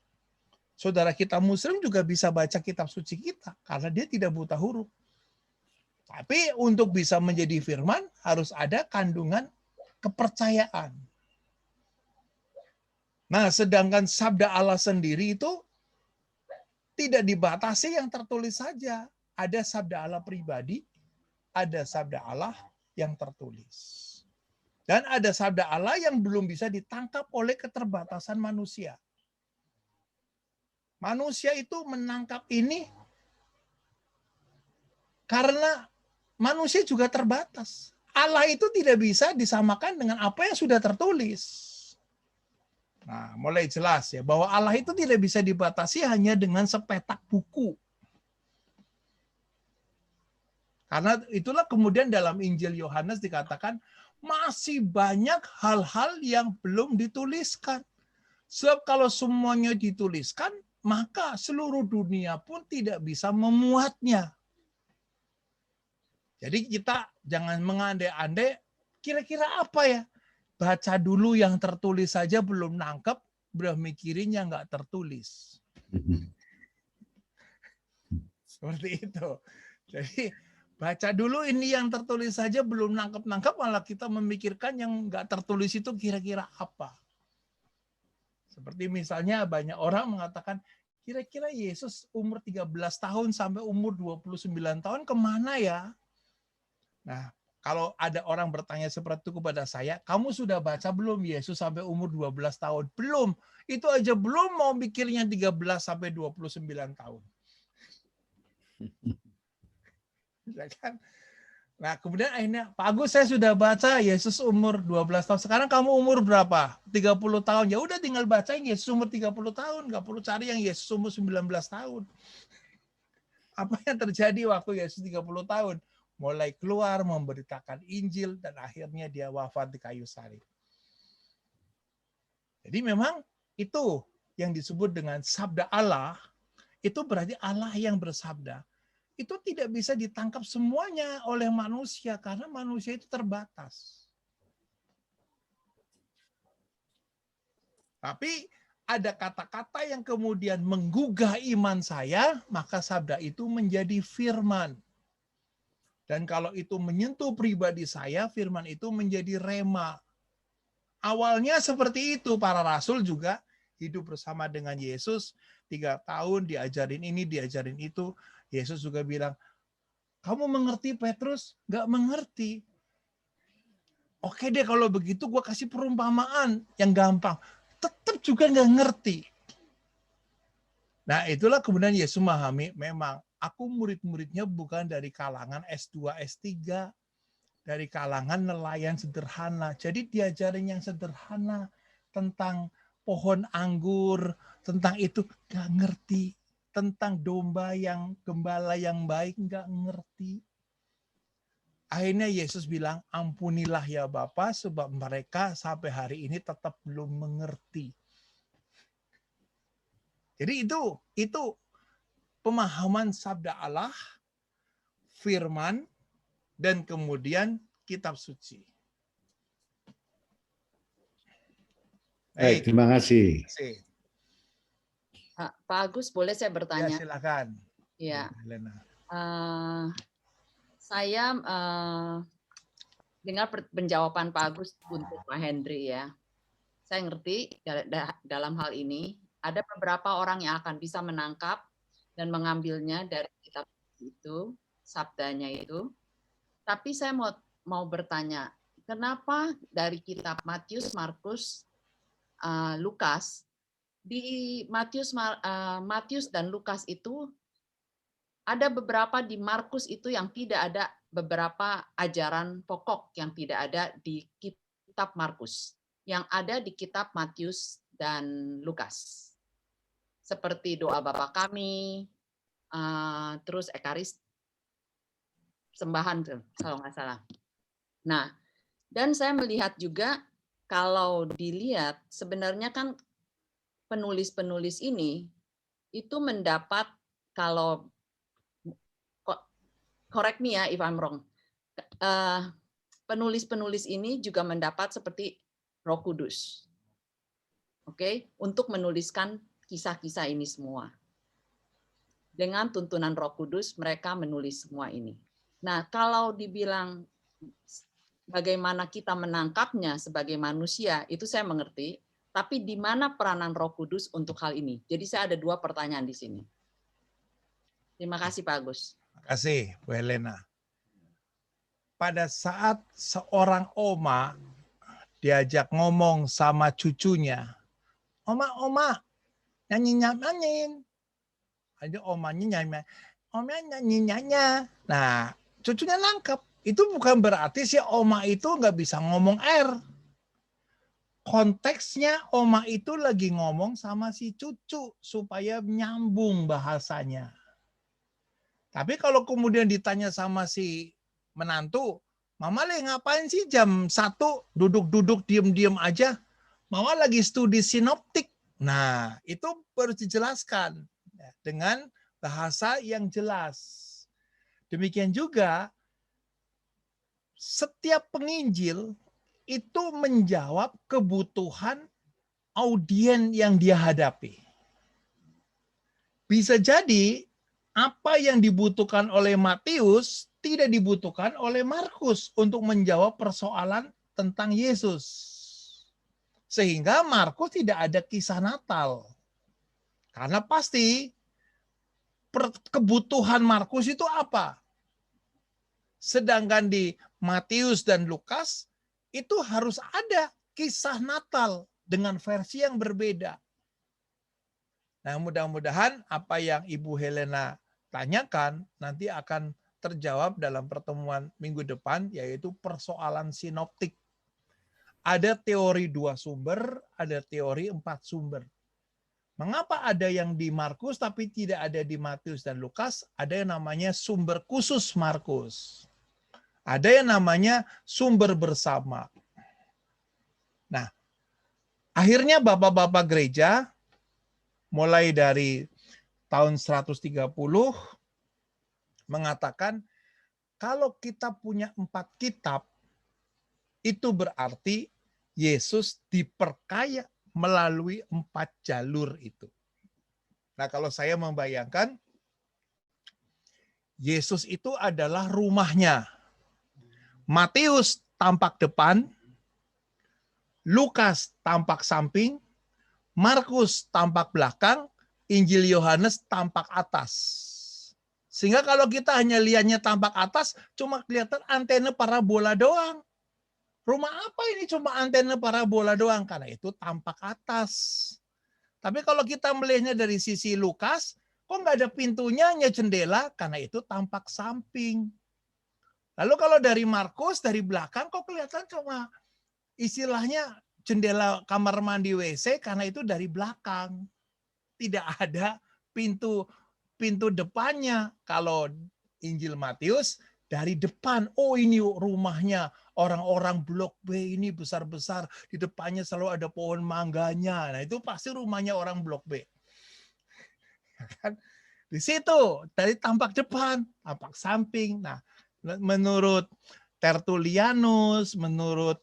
Saudara kita Muslim juga bisa baca kitab suci kita karena dia tidak buta huruf. Tapi untuk bisa menjadi firman harus ada kandungan kepercayaan. Nah, sedangkan sabda Allah sendiri itu tidak dibatasi yang tertulis saja. Ada sabda Allah pribadi, ada sabda Allah yang tertulis. Dan ada sabda Allah yang belum bisa ditangkap oleh keterbatasan manusia. Manusia itu menangkap ini karena manusia juga terbatas. Allah itu tidak bisa disamakan dengan apa yang sudah tertulis. Nah, mulai jelas ya bahwa Allah itu tidak bisa dibatasi hanya dengan sepetak buku. Karena itulah kemudian dalam Injil Yohanes dikatakan masih banyak hal-hal yang belum dituliskan. Sebab kalau semuanya dituliskan, maka seluruh dunia pun tidak bisa memuatnya. Jadi kita jangan mengandai-andai kira-kira apa ya. Baca dulu yang tertulis saja belum nangkep, udah mikirin yang nggak tertulis. Seperti itu. Jadi baca dulu ini yang tertulis saja belum nangkep-nangkep, malah kita memikirkan yang nggak tertulis itu kira-kira apa. Seperti misalnya banyak orang mengatakan, kira-kira Yesus umur 13 tahun sampai umur 29 tahun kemana ya? Nah, kalau ada orang bertanya seperti itu kepada saya, kamu sudah baca belum Yesus sampai umur 12 tahun? Belum. Itu aja belum mau mikirnya 13 sampai 29 tahun. Ya kan? Nah, kemudian akhirnya, Pak Agus saya sudah baca Yesus umur 12 tahun. Sekarang kamu umur berapa? 30 tahun. Ya udah tinggal baca Yesus umur 30 tahun. Nggak perlu cari yang Yesus umur 19 tahun. Apa yang terjadi waktu Yesus 30 tahun? Mulai keluar memberitakan Injil dan akhirnya dia wafat di kayu salib. Jadi memang itu yang disebut dengan sabda Allah, itu berarti Allah yang bersabda. Itu tidak bisa ditangkap semuanya oleh manusia karena manusia itu terbatas. Tapi ada kata-kata yang kemudian menggugah iman saya, maka sabda itu menjadi firman. Dan kalau itu menyentuh pribadi saya, firman itu menjadi rema. Awalnya seperti itu, para rasul juga hidup bersama dengan Yesus 3 tahun, diajarin ini, diajarin itu. Yesus juga bilang, kamu mengerti Petrus? Nggak mengerti. Oke deh kalau begitu gue kasih perumpamaan yang gampang. Tetap juga nggak ngerti. Nah itulah kemudian Yesus memahami memang aku murid-muridnya bukan dari kalangan S2, S3, dari kalangan nelayan sederhana. Jadi diajarin yang sederhana tentang pohon anggur, tentang itu nggak ngerti. Tentang domba yang gembala yang baik nggak ngerti. Akhirnya Yesus bilang, ampunilah ya Bapa, sebab mereka sampai hari ini tetap belum mengerti. Jadi itu pemahaman sabda Allah, firman, dan kemudian kitab suci. Baik, terima kasih. Pak Agus, boleh saya bertanya? Ya, silakan. Ya. Helena. Saya dengar penjawaban Pak Agus untuk Pak Hendri ya. Saya ngerti dalam hal ini ada beberapa orang yang akan bisa menangkap dan mengambilnya dari kitab itu, sabdanya itu. Tapi saya mau bertanya, kenapa dari kitab Matius, Markus, Lukas, di Matius dan Lukas itu ada beberapa di Markus itu yang tidak ada beberapa ajaran pokok yang tidak ada di kitab Markus, yang ada di kitab Matius dan Lukas. Seperti doa Bapa kami, terus Ekaris, sembahan kalau nggak salah. Nah, dan saya melihat juga kalau dilihat sebenarnya kan penulis-penulis ini itu mendapat kalau correct me ya if I'm wrong, penulis-penulis ini juga mendapat seperti Roh Kudus, oke, untuk menuliskan kisah-kisah ini semua. Dengan tuntunan Roh Kudus, mereka menulis semua ini. Nah, kalau dibilang bagaimana kita menangkapnya sebagai manusia, itu saya mengerti. Tapi di mana peranan Roh Kudus untuk hal ini? Jadi saya ada 2 pertanyaan di sini. Terima kasih, Pak Agus. Terima kasih, Bu Helena. Pada saat seorang oma diajak ngomong sama cucunya, "Oma, nyanyi-nyanyiin." Ada omanya nyanyi. Nah, cucunya nangkep. Itu bukan berarti si oma itu nggak bisa ngomong R. Konteksnya oma itu lagi ngomong sama si cucu supaya nyambung bahasanya. Tapi kalau kemudian ditanya sama si menantu, "Mama lagi ngapain sih jam 1 duduk-duduk diem-diem aja? Mama lagi studi sinoptik." Nah, itu harus dijelaskan dengan bahasa yang jelas. Demikian juga setiap penginjil itu menjawab kebutuhan audien yang dia hadapi. Bisa jadi apa yang dibutuhkan oleh Matius tidak dibutuhkan oleh Markus untuk menjawab persoalan tentang Yesus. Sehingga Markus tidak ada kisah Natal. Karena pasti kebutuhan Markus itu apa? Sedangkan di Matius dan Lukas itu harus ada kisah Natal dengan versi yang berbeda. Nah, mudah-mudahan apa yang Ibu Helena tanyakan nanti akan terjawab dalam pertemuan minggu depan, yaitu persoalan sinoptik. Ada teori 2 sumber, ada teori 4 sumber. Mengapa ada yang di Markus tapi tidak ada di Matius dan Lukas? Ada yang namanya sumber khusus Markus. Ada yang namanya sumber bersama. Nah, akhirnya bapak-bapak gereja mulai dari tahun 130 mengatakan kalau kita punya 4 kitab, itu berarti Yesus diperkaya melalui 4 jalur itu. Nah, kalau saya membayangkan, Yesus itu adalah rumahnya. Matius tampak depan, Lukas tampak samping, Markus tampak belakang, Injil Yohanes tampak atas. Sehingga kalau kita hanya lihatnya tampak atas, cuma kelihatan antena parabola doang. Rumah apa ini cuma antena parabola doang? Karena itu tampak atas. Tapi kalau kita melihatnya dari sisi Lukas, kok nggak ada pintunya, hanya jendela? Karena itu tampak samping. Lalu kalau dari Markus, dari belakang, kok kelihatan cuma istilahnya jendela kamar mandi WC? Karena itu dari belakang. Tidak ada pintu depannya. Kalau Injil Matius, dari depan, oh ini rumahnya orang-orang blok B ini besar-besar, di depannya selalu ada pohon mangganya. Nah, itu pasti rumahnya orang blok B. Di situ, dari tampak depan, tampak samping. Nah, menurut Tertullianus, menurut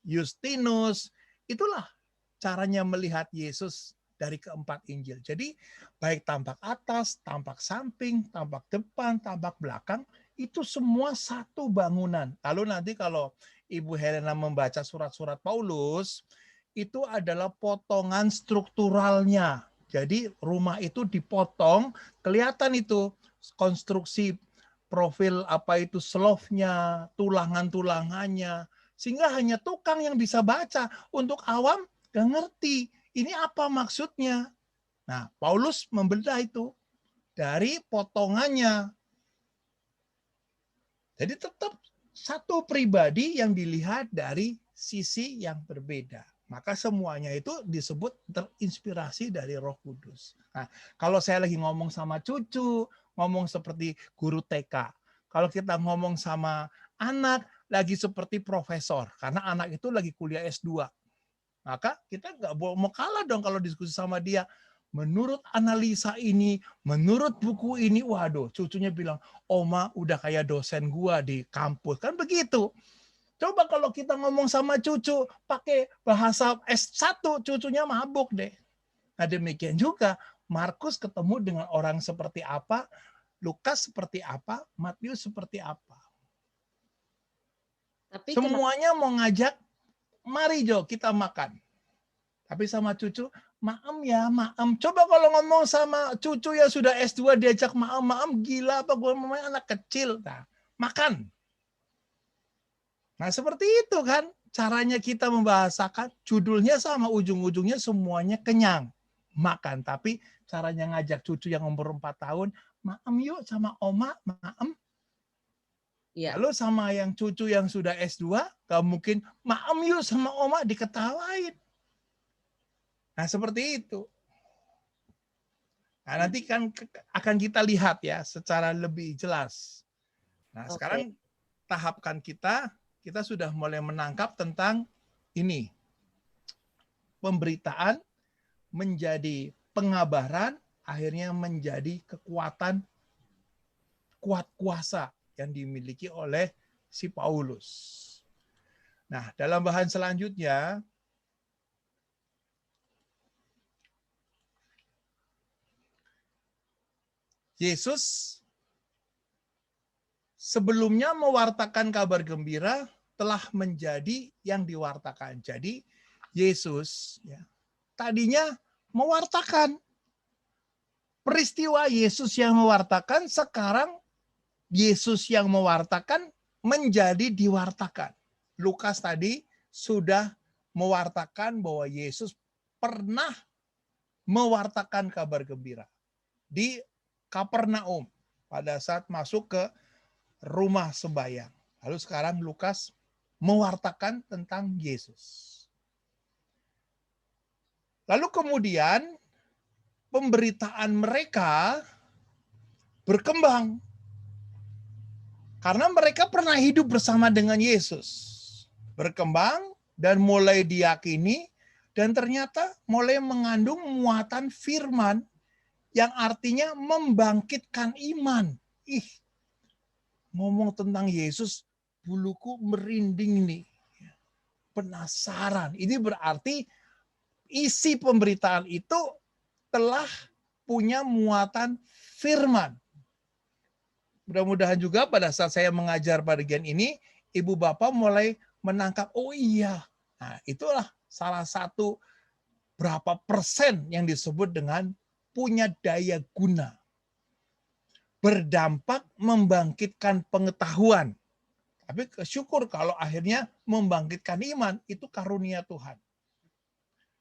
Justinus, itulah caranya melihat Yesus dari keempat Injil. Jadi, baik tampak atas, tampak samping, tampak depan, tampak belakang, itu semua satu bangunan. Lalu nanti kalau Ibu Helena membaca surat-surat Paulus, itu adalah potongan strukturalnya. Jadi rumah itu dipotong, kelihatan itu konstruksi profil apa itu slope-nya, tulangan-tulangannya, sehingga hanya tukang yang bisa baca. Untuk awam nggak ngerti ini apa maksudnya. Nah, Paulus membedah itu dari potongannya. Jadi tetap satu pribadi yang dilihat dari sisi yang berbeda. Maka semuanya itu disebut terinspirasi dari Roh Kudus. Nah, kalau saya lagi ngomong sama cucu, ngomong seperti guru TK. Kalau kita ngomong sama anak, lagi seperti profesor. Karena anak itu lagi kuliah S2. Maka kita nggak mau kalah dong kalau diskusi sama dia. menurut analisa ini, menurut buku ini, waduh, cucunya bilang, Oma udah kayak dosen gua di kampus. Kan begitu. Coba kalau kita ngomong sama cucu pakai bahasa S1, cucunya mabuk deh. Nah, demikian juga Markus ketemu dengan orang seperti apa, Lukas seperti apa, Matius seperti apa. Tapi Semuanya mau ngajak, mari Jo kita makan. Tapi sama cucu, maem ya, maem. Coba kalau ngomong sama cucu yang sudah S2 diajak maem, gila apa gue ngomongnya anak kecil. Nah, makan. Nah, seperti itu kan caranya kita membahasakan, judulnya sama, ujung-ujungnya semuanya kenyang. Makan, tapi caranya ngajak cucu yang umur 4 tahun, maem yuk sama oma, maem. ya. Lalu sama yang cucu yang sudah S2, gak mungkin maem yuk sama oma, diketawain. Nah, seperti itu. Nah, nanti kan akan kita lihat ya secara lebih jelas. Nah, sekarang tahapkan kita sudah mulai menangkap tentang ini. Pemberitaan menjadi pengabaran, akhirnya menjadi kekuatan, kuat kuasa yang dimiliki oleh si Paulus. Nah, dalam bahan selanjutnya, Yesus sebelumnya mewartakan kabar gembira telah menjadi yang diwartakan. Jadi Yesus ya, tadinya mewartakan. Peristiwa Yesus yang mewartakan, sekarang Yesus yang mewartakan menjadi diwartakan. Lukas tadi sudah mewartakan bahwa Yesus pernah mewartakan kabar gembira di Kapernaum pada saat masuk ke rumah sembahyang. Lalu sekarang Lukas mewartakan tentang Yesus. Lalu kemudian pemberitaan mereka berkembang karena mereka pernah hidup bersama dengan Yesus. Berkembang dan mulai diyakini dan ternyata mulai mengandung muatan firman yang artinya membangkitkan iman. Ngomong tentang Yesus, buluku merinding nih. Penasaran. Ini berarti isi pemberitaan itu telah punya muatan firman. Mudah-mudahan juga pada saat saya mengajar bagian ini, ibu bapak mulai menangkap, oh iya. Nah, itulah salah satu berapa persen yang disebut dengan punya daya guna. Berdampak membangkitkan pengetahuan. Tapi syukur kalau akhirnya membangkitkan iman, itu karunia Tuhan.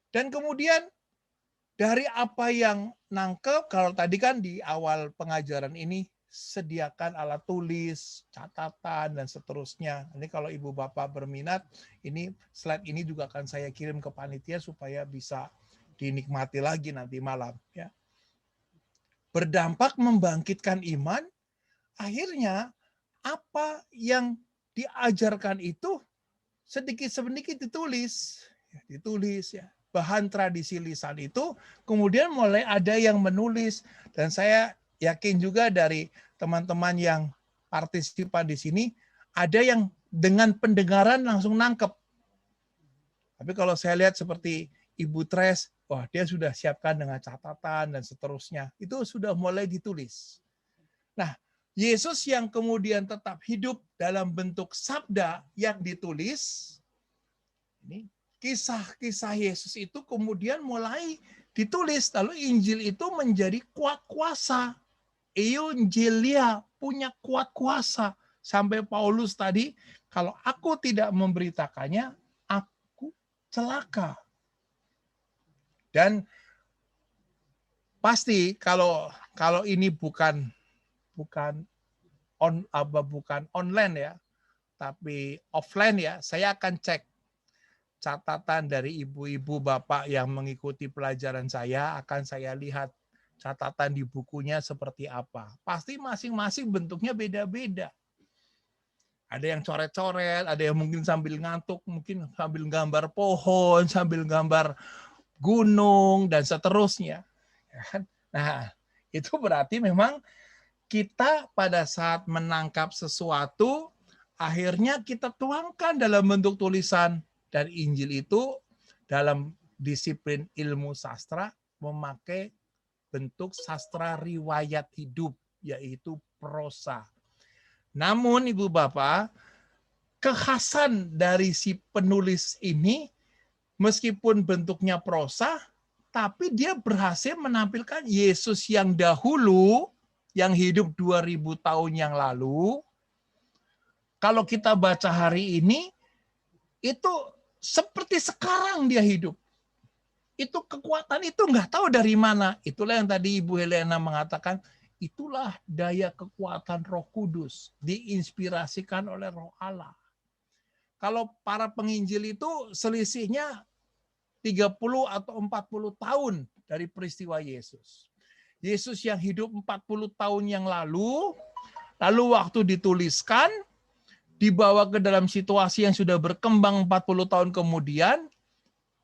Dan kemudian dari apa yang nangkep, kalau tadi kan di awal pengajaran ini, sediakan alat tulis, catatan, dan seterusnya. Ini kalau ibu bapak berminat, ini slide ini juga akan saya kirim ke panitia supaya bisa dinikmati lagi nanti malam. Ya. Berdampak membangkitkan iman, akhirnya apa yang diajarkan itu sedikit-sedikit ditulis ya. Bahan tradisi lisan itu kemudian mulai ada yang menulis, dan saya yakin juga dari teman-teman yang partisipan di sini ada yang dengan pendengaran langsung nangkep. Tapi kalau saya lihat seperti Ibu Tres, wah dia sudah siapkan dengan catatan dan seterusnya. Itu sudah mulai ditulis. Nah, Yesus yang kemudian tetap hidup dalam bentuk sabda yang ditulis, ini kisah-kisah Yesus itu kemudian mulai ditulis. Lalu Injil itu menjadi kuat kuasa. Evangelia punya kuat kuasa. Sampai Paulus tadi, kalau aku tidak memberitakannya, aku celaka. Dan pasti kalau ini bukan online ya, tapi offline ya, saya akan cek catatan dari ibu-ibu bapak yang mengikuti pelajaran saya, akan saya lihat catatan di bukunya seperti apa. Pasti masing-masing bentuknya beda-beda. Ada yang coret-coret, ada yang mungkin sambil ngantuk, mungkin sambil gambar pohon, sambil gambar gunung, dan seterusnya. Nah, itu berarti memang kita pada saat menangkap sesuatu, akhirnya kita tuangkan dalam bentuk tulisan. Dan Injil itu dalam disiplin ilmu sastra memakai bentuk sastra riwayat hidup, yaitu prosa. Namun Ibu Bapak, kekhasan dari si penulis ini, meskipun bentuknya prosa, tapi dia berhasil menampilkan Yesus yang dahulu, yang hidup 2000 tahun yang lalu. Kalau kita baca hari ini, itu seperti sekarang dia hidup. Itu kekuatan itu nggak tahu dari mana. Itulah yang tadi Ibu Helena mengatakan, itulah daya kekuatan Roh Kudus, diinspirasikan oleh Roh Allah. Kalau para penginjil itu selisihnya 30 atau 40 tahun dari peristiwa Yesus. Yesus yang hidup 40 tahun yang lalu waktu dituliskan, dibawa ke dalam situasi yang sudah berkembang 40 tahun kemudian,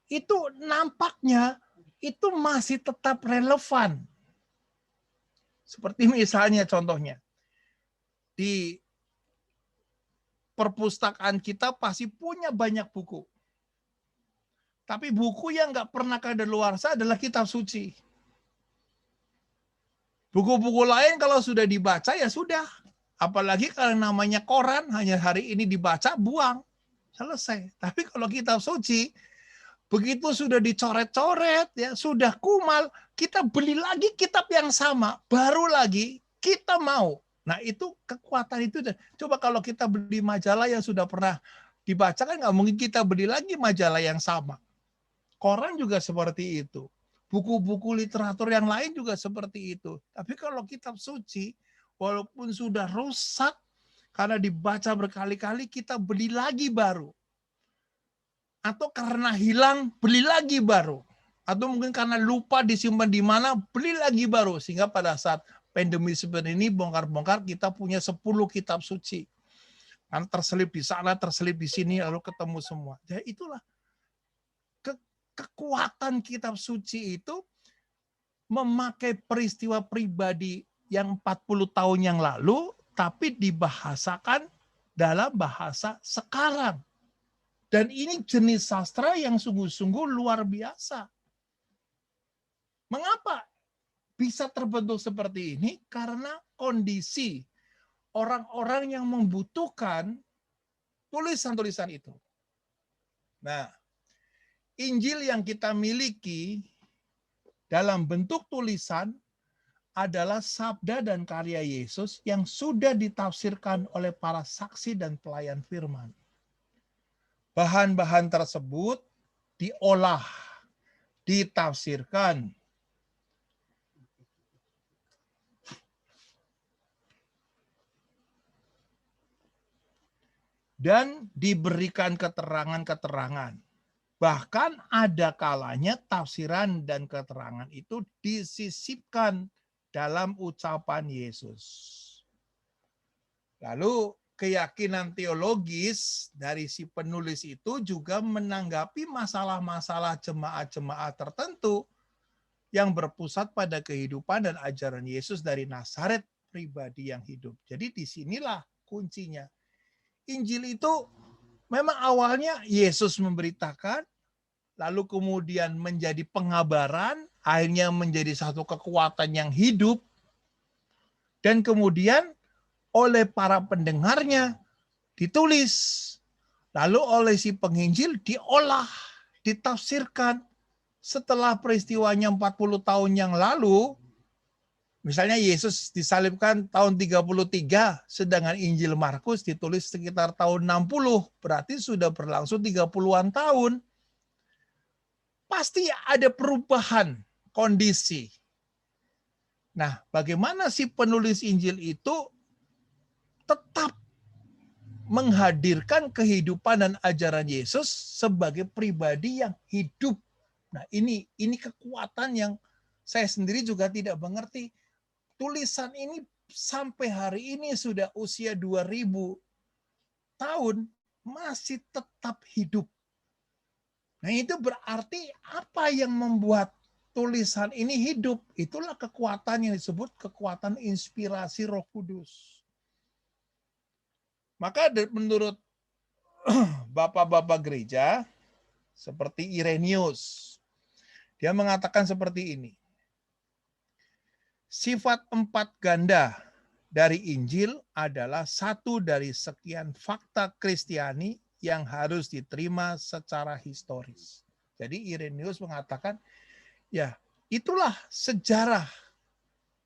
itu nampaknya itu masih tetap relevan. Seperti misalnya contohnya, di perpustakaan kita pasti punya banyak buku. Tapi buku yang nggak pernah kadaluarsa adalah kitab suci. Buku-buku lain kalau sudah dibaca ya sudah. Apalagi kalau namanya koran, hanya hari ini dibaca, buang. Selesai. Tapi kalau kitab suci, begitu sudah dicoret-coret, ya sudah kumal, kita beli lagi kitab yang sama, baru lagi kita mau. Nah itu kekuatan itu. Coba kalau kita beli majalah yang sudah pernah dibaca, kan nggak mungkin kita beli lagi majalah yang sama. Koran juga seperti itu. Buku-buku literatur yang lain juga seperti itu. Tapi kalau kitab suci, walaupun sudah rusak, karena dibaca berkali-kali, kita beli lagi baru. Atau karena hilang, beli lagi baru. Atau mungkin karena lupa disimpan di mana, beli lagi baru. Sehingga pada saat pandemi seperti ini, bongkar-bongkar, kita punya 10 kitab suci. Kan terselip di sana, terselip di sini, lalu ketemu semua. Jadi itulah kekuatan kitab suci itu memakai peristiwa pribadi yang 40 tahun yang lalu, tapi dibahasakan dalam bahasa sekarang. Dan ini jenis sastra yang sungguh-sungguh luar biasa. Mengapa bisa terbentuk seperti ini? Karena kondisi orang-orang yang membutuhkan tulisan-tulisan itu. Nah, Injil yang kita miliki dalam bentuk tulisan adalah sabda dan karya Yesus yang sudah ditafsirkan oleh para saksi dan pelayan firman. Bahan-bahan tersebut diolah, ditafsirkan, dan diberikan keterangan-keterangan. Bahkan ada kalanya tafsiran dan keterangan itu disisipkan dalam ucapan Yesus. Lalu keyakinan teologis dari si penulis itu juga menanggapi masalah-masalah jemaat-jemaat tertentu yang berpusat pada kehidupan dan ajaran Yesus dari Nazaret pribadi yang hidup. Jadi disinilah kuncinya. Injil itu memang awalnya Yesus memberitakan, lalu kemudian menjadi pengabaran, akhirnya menjadi satu kekuatan yang hidup, dan kemudian oleh para pendengarnya ditulis, lalu oleh si penginjil diolah, ditafsirkan. Setelah peristiwanya 40 tahun yang lalu, misalnya Yesus disalibkan tahun 33, sedangkan Injil Markus ditulis sekitar tahun 60, berarti sudah berlangsung 30-an tahun. Pasti ada perubahan kondisi. Nah, bagaimana si penulis Injil itu tetap menghadirkan kehidupan dan ajaran Yesus sebagai pribadi yang hidup. Nah, ini kekuatan yang saya sendiri juga tidak mengerti. Tulisan ini sampai hari ini sudah usia 2000 tahun masih tetap hidup. Nah, itu berarti apa yang membuat tulisan ini hidup. Itulah kekuatan yang disebut kekuatan inspirasi Roh Kudus. Maka menurut bapak-bapak gereja, seperti Irenaeus, dia mengatakan seperti ini. Sifat 4 ganda dari Injil adalah satu dari sekian fakta Kristiani yang harus diterima secara historis. Jadi Irenaeus mengatakan, ya itulah sejarah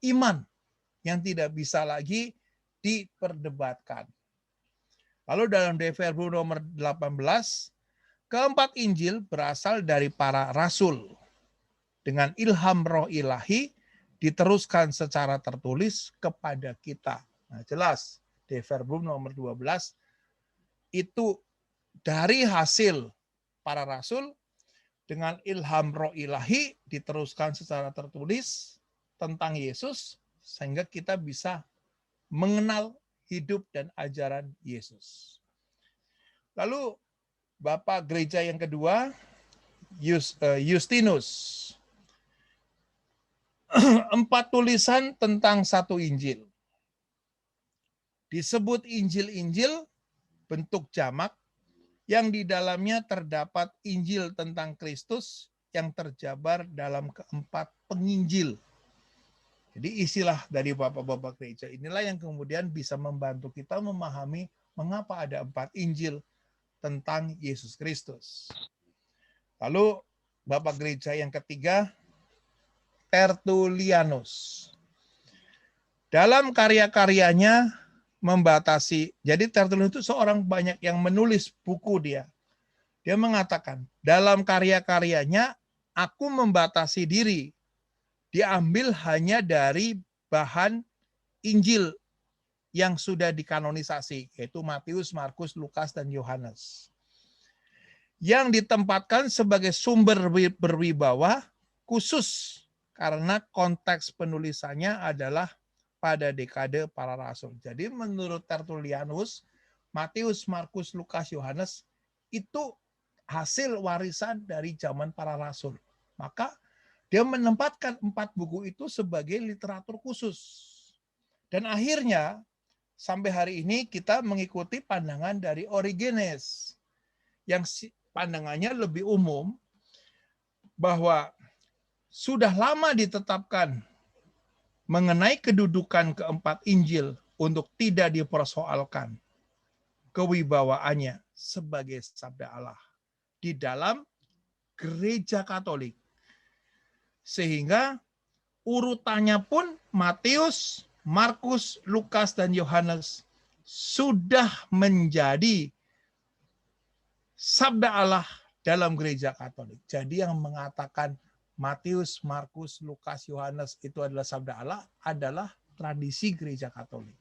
iman yang tidak bisa lagi diperdebatkan. Lalu dalam De Verbum nomor 18, keempat Injil berasal dari para rasul. Dengan ilham roh ilahi, diteruskan secara tertulis kepada kita. Nah, jelas, De Verbum nomor 12, itu dari hasil para rasul, dengan ilham roh ilahi, diteruskan secara tertulis tentang Yesus, sehingga kita bisa mengenal hidup dan ajaran Yesus. Lalu Bapak gereja yang kedua, Justinus. 4 tulisan tentang satu Injil. Disebut Injil-Injil bentuk jamak yang di dalamnya terdapat Injil tentang Kristus yang terjabar dalam keempat penginjil. Jadi istilah dari bapak-bapak gereja inilah yang kemudian bisa membantu kita memahami mengapa ada 4 Injil tentang Yesus Kristus. Lalu bapak gereja yang ketiga, Tertullianus. Dalam karya-karyanya membatasi, jadi Tertullianus itu seorang banyak yang menulis buku dia. Dia mengatakan, dalam karya-karyanya aku membatasi diri. Diambil hanya dari bahan Injil yang sudah dikanonisasi, yaitu Matius, Markus, Lukas, dan Yohanes. Yang ditempatkan sebagai sumber berwibawa khusus karena konteks penulisannya adalah pada dekade para rasul. Jadi menurut Tertullianus, Matius, Markus, Lukas, Yohanes itu hasil warisan dari zaman para rasul. Maka dia menempatkan 4 buku itu sebagai literatur khusus. Dan akhirnya sampai hari ini kita mengikuti pandangan dari Origenes yang pandangannya lebih umum bahwa sudah lama ditetapkan mengenai kedudukan keempat Injil untuk tidak dipersoalkan kewibawaannya sebagai sabda Allah di dalam gereja Katolik. Sehingga urutannya pun Matius, Markus, Lukas, dan Yohanes sudah menjadi sabda Allah dalam gereja Katolik. Jadi yang mengatakan Matius, Markus, Lukas, Yohanes itu adalah sabda Allah adalah tradisi gereja Katolik.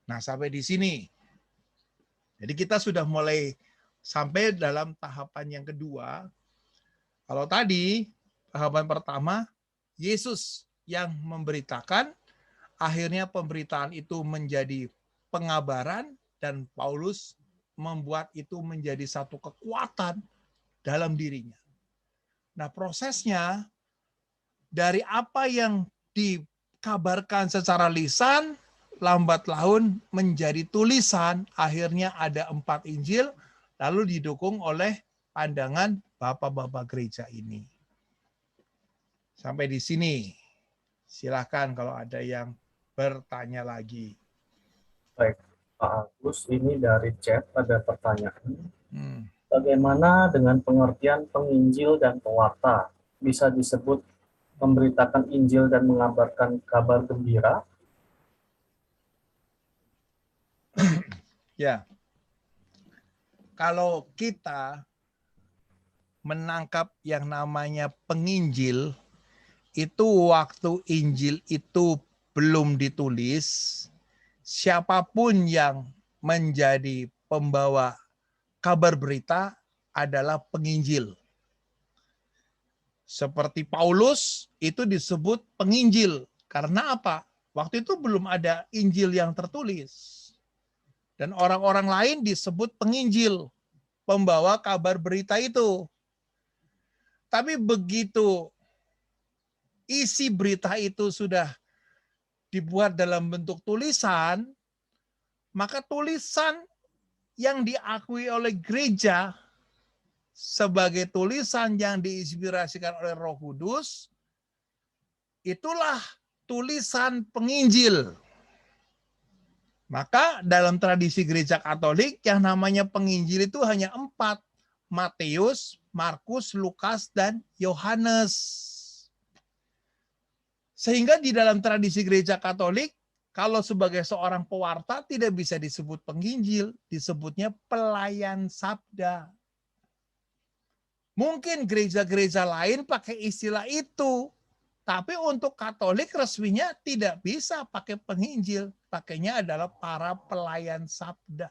Nah, sampai di sini. Jadi kita sudah mulai sampai dalam tahapan yang kedua. Kalau tadi tahapan pertama, Yesus yang memberitakan, akhirnya pemberitaan itu menjadi pengabaran, dan Paulus membuat itu menjadi satu kekuatan dalam dirinya. Nah, prosesnya dari apa yang dikabarkan secara lisan, lambat laun menjadi tulisan, akhirnya ada 4 Injil, lalu didukung oleh pandangan bapak-bapak gereja ini. Sampai di sini. Silakan kalau ada yang bertanya lagi. Baik, Pak Agus, ini dari chat ada pertanyaan. Bagaimana dengan pengertian penginjil dan pewarta? Bisa disebut memberitakan Injil dan mengabarkan kabar gembira? Ya. Kalau kita menangkap yang namanya penginjil, itu waktu Injil itu belum ditulis, siapapun yang menjadi pembawa kabar berita adalah penginjil. Seperti Paulus itu disebut penginjil. Karena apa? Waktu itu belum ada Injil yang tertulis. Dan orang-orang lain disebut penginjil, pembawa kabar berita itu. Tapi begitu isi berita itu sudah dibuat dalam bentuk tulisan, maka tulisan yang diakui oleh gereja sebagai tulisan yang diinspirasikan oleh Roh Kudus, itulah tulisan penginjil. Maka dalam tradisi gereja Katolik yang namanya penginjil itu hanya 4. Matius, Markus, Lukas, dan Yohanes. Sehingga di dalam tradisi gereja Katolik, kalau sebagai seorang pewarta tidak bisa disebut penginjil, disebutnya pelayan sabda. Mungkin gereja-gereja lain pakai istilah itu, tapi untuk Katolik resminya tidak bisa pakai penginjil, pakainya adalah para pelayan sabda.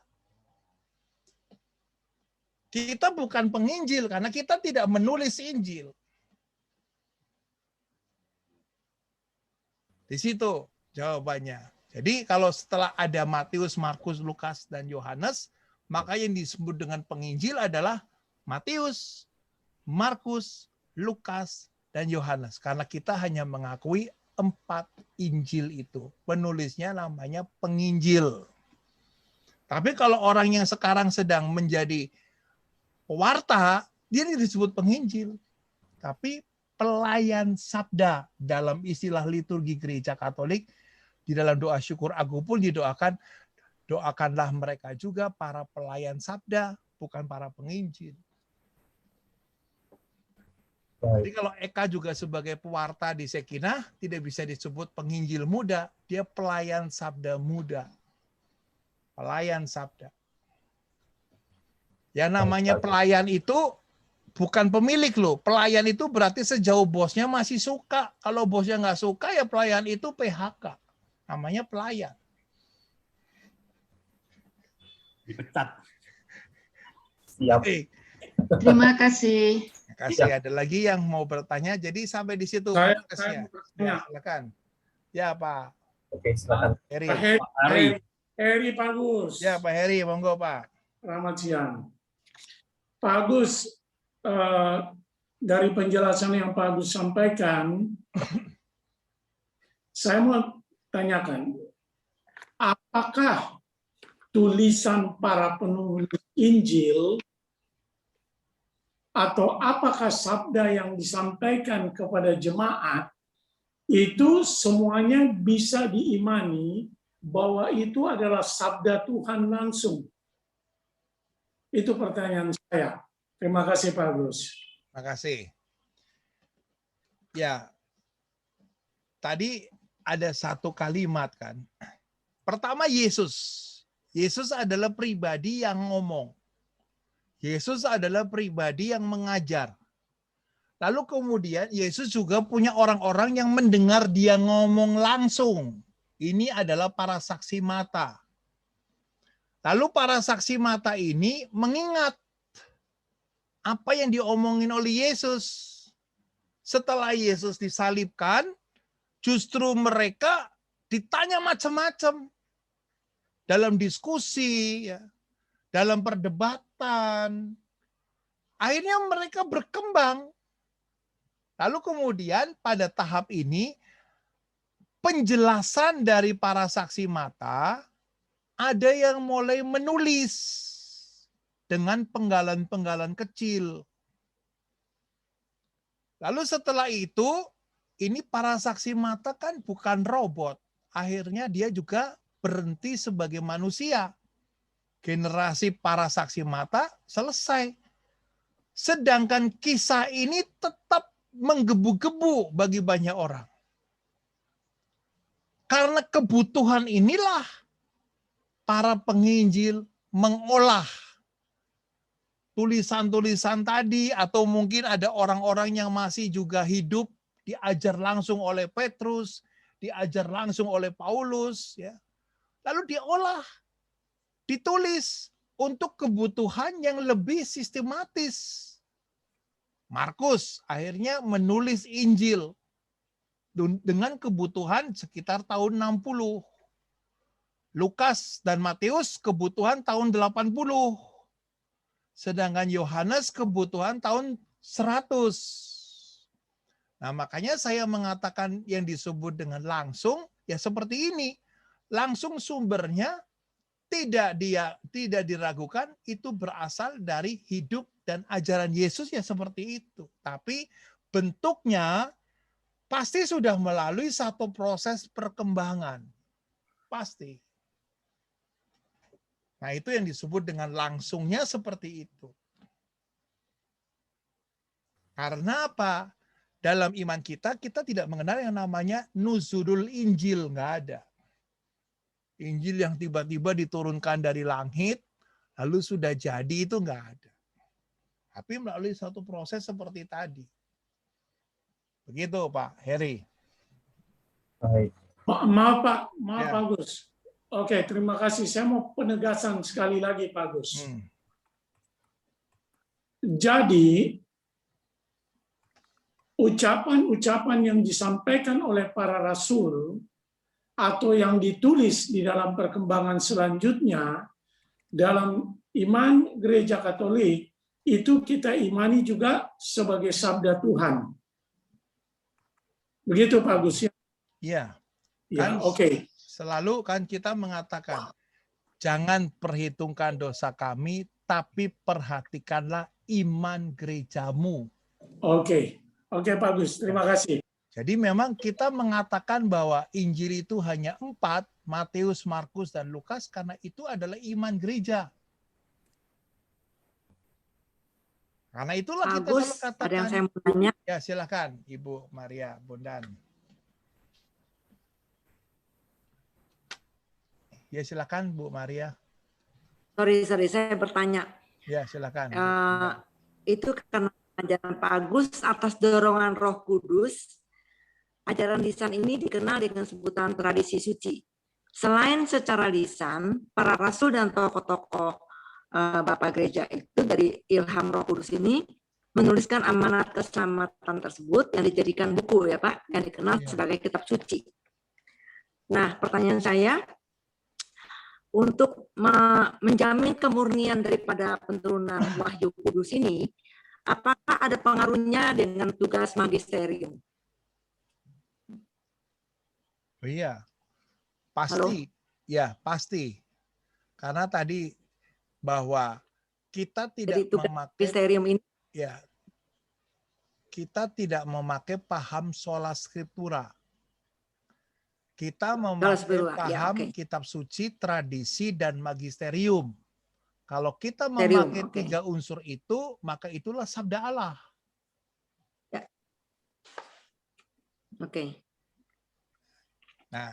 Kita bukan penginjil karena kita tidak menulis Injil. Di situ jawabannya. Jadi kalau setelah ada Matius, Markus, Lukas, dan Yohanes, maka yang disebut dengan penginjil adalah Matius, Markus, Lukas, dan Yohanes. Karena kita hanya mengakui 4 Injil itu. Penulisnya namanya penginjil. Tapi kalau orang yang sekarang sedang menjadi pewarta, dia tidak disebut penginjil. Tapi pelayan sabda dalam istilah liturgi gereja Katolik. Di dalam doa syukur agung pun didoakan, doakanlah mereka juga para pelayan sabda, bukan para penginjil. Jadi kalau Eka juga sebagai pewarta di Sekinah, tidak bisa disebut penginjil muda, dia pelayan sabda muda. Pelayan sabda. Yang namanya pelayan itu bukan pemilik loh. Pelayan itu berarti sejauh bosnya masih suka. Kalau bosnya nggak suka, ya pelayan itu PHK. Namanya pelayan. Dipecat. Siap. Terima kasih. Terima kasih. Ada lagi yang mau bertanya? Jadi sampai di situ. Saya Ya, silakan. Ya Pak. Oke, silakan. Heri. Heri Pak Agus. Ya Pak Heri, monggo Pak. Selamat siang. Pak Agus, dari penjelasan yang Pak Agus sampaikan, saya mau tanyakan, apakah tulisan para penulis Injil atau apakah sabda yang disampaikan kepada jemaat itu semuanya bisa diimani bahwa itu adalah sabda Tuhan langsung? Itu pertanyaan saya. Terima kasih Pak Agus. Terima kasih. Ya, tadi ada satu kalimat kan. Pertama Yesus. Yesus adalah pribadi yang ngomong. Yesus adalah pribadi yang mengajar. Lalu kemudian Yesus juga punya orang-orang yang mendengar dia ngomong langsung. Ini adalah para saksi mata. Lalu para saksi mata ini mengingat apa yang diomongin oleh Yesus. Setelah Yesus disalibkan, justru mereka ditanya macam-macam. Dalam diskusi, ya, dalam perdebatan. Akhirnya mereka berkembang. Lalu kemudian pada tahap ini, penjelasan dari para saksi mata, ada yang mulai menulis dengan penggalan-penggalan kecil. Lalu setelah itu, ini para saksi mata kan bukan robot. Akhirnya dia juga berhenti sebagai manusia. Generasi para saksi mata selesai. Sedangkan kisah ini tetap menggebu-gebu bagi banyak orang. Karena kebutuhan inilah para penginjil mengolah tulisan-tulisan tadi, atau mungkin ada orang-orang yang masih juga hidup, diajar langsung oleh Petrus, diajar langsung oleh Paulus, ya. Lalu diolah, ditulis untuk kebutuhan yang lebih sistematis. Markus akhirnya menulis Injil dengan kebutuhan sekitar tahun 60. Lukas dan Matius kebutuhan tahun 80. Sedangkan Yohanes kebutuhan tahun 100. Nah, makanya saya mengatakan yang disebut dengan langsung ya seperti ini. Langsung sumbernya tidak diragukan, itu berasal dari hidup dan ajaran Yesus ya seperti itu. Tapi bentuknya pasti sudah melalui satu proses perkembangan. Pasti. Nah, itu yang disebut dengan langsungnya seperti itu. Karena apa? Dalam iman kita tidak mengenal yang namanya nuzulul Injil, nggak ada. Injil yang tiba-tiba diturunkan dari langit, lalu sudah jadi, itu nggak ada. Tapi melalui satu proses seperti tadi. Begitu Pak Heri. Baik. Maaf Pak Ya. Gus. Oke, terima kasih. Saya mau penegasan sekali lagi Pak Gus. Jadi, ucapan-ucapan yang disampaikan oleh para rasul atau yang ditulis di dalam perkembangan selanjutnya dalam iman gereja Katolik itu kita imani juga sebagai sabda Tuhan. Begitu Pak Gus ya? Iya. Ya, oke. Selalu kan kita mengatakan jangan perhitungkan dosa kami, tapi perhatikanlah iman gerejamu. Oke. Oke Pak Gus, terima kasih. Jadi memang kita mengatakan bahwa Injil itu hanya 4, Matius, Markus, dan Lukas, karena itu adalah iman gereja. Karena itulah kita selalu katakan. Ada yang saya mau tanya. Ya silakan Ibu Maria Bondan. Ya silakan Bu Maria. Sorry, saya bertanya. Ya silakan. Itu karena ajaran Pak Agus atas dorongan Roh Kudus. Ajaran lisan ini dikenal dengan sebutan tradisi suci. Selain secara lisan, para rasul dan tokoh-tokoh Bapak Gereja itu dari ilham Roh Kudus ini menuliskan amanat keselamatan tersebut yang dijadikan buku ya Pak, yang dikenal sebagai kitab suci. Nah, pertanyaan saya, untuk menjamin kemurnian daripada penturunan Wahyu Kudus ini, apakah ada pengaruhnya dengan tugas magisterium? Oh iya, pasti. Halo? Ya, pasti. Karena tadi bahwa kita tidak memakai ini. Ya, kita tidak memakai paham sola scriptura. Kita memakai paham kitab suci, tradisi, dan magisterium. Kalau kita memakai 3 unsur itu, maka itulah sabda Allah. Ya. Oke. Nah,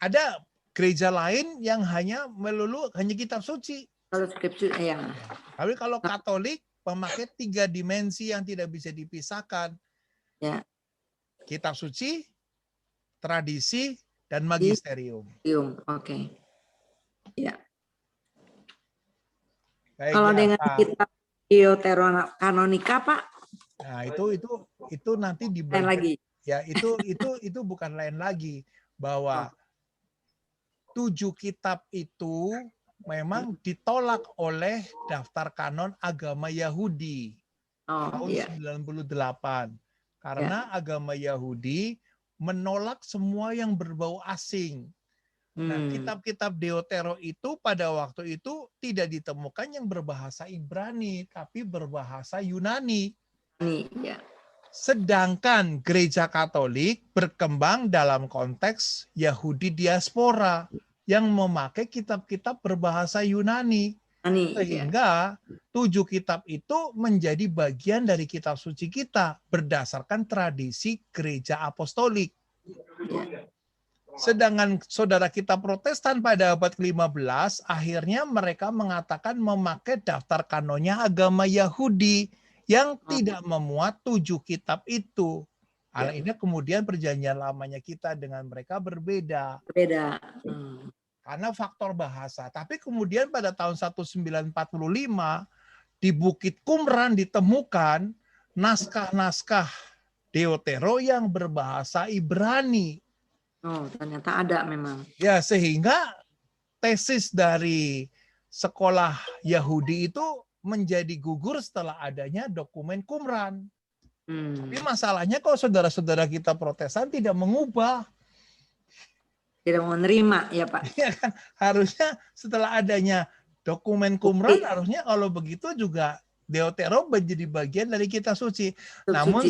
ada gereja lain yang hanya kitab suci. Ya. Tapi kalau Katolik memakai 3 dimensi yang tidak bisa dipisahkan. Ya. Kitab suci, tradisi, dan magisterium. Oke. Ya. Baik, kalau ya, dengan kitab Deuterokanonika Pak? Nah, itu nanti diberikan lagi. Ya, itu bukan lain lagi, bahwa 7 kitab itu memang ditolak oleh daftar kanon agama Yahudi tahun 98. Karena agama Yahudi menolak semua yang berbau asing. Nah, kitab-kitab Deutero itu pada waktu itu tidak ditemukan yang berbahasa Ibrani, tapi berbahasa Yunani. Ya. Sedangkan gereja Katolik berkembang dalam konteks Yahudi diaspora yang memakai kitab-kitab berbahasa Yunani. Sehingga 7 kitab itu menjadi bagian dari kitab suci kita berdasarkan tradisi gereja apostolik. Sedangkan saudara kita Protestan pada abad ke-15 akhirnya mereka mengatakan memakai daftar kanonnya agama Yahudi yang tidak memuat 7 kitab itu. Ini kemudian perjanjian lamanya kita dengan mereka berbeda. Karena faktor bahasa. Tapi kemudian pada tahun 1945 di Bukit Qumran ditemukan naskah-naskah Deutero yang berbahasa Ibrani. Oh, ternyata ada memang. Ya, sehingga tesis dari sekolah Yahudi itu menjadi gugur setelah adanya dokumen Qumran. Tapi masalahnya kalau saudara-saudara kita Protestan tidak mengubah. Tidak mau menerima, ya Pak. Ya kan? Harusnya setelah adanya dokumen Qumran, harusnya kalau begitu juga Deutero menjadi bagian dari kitab suci. Namun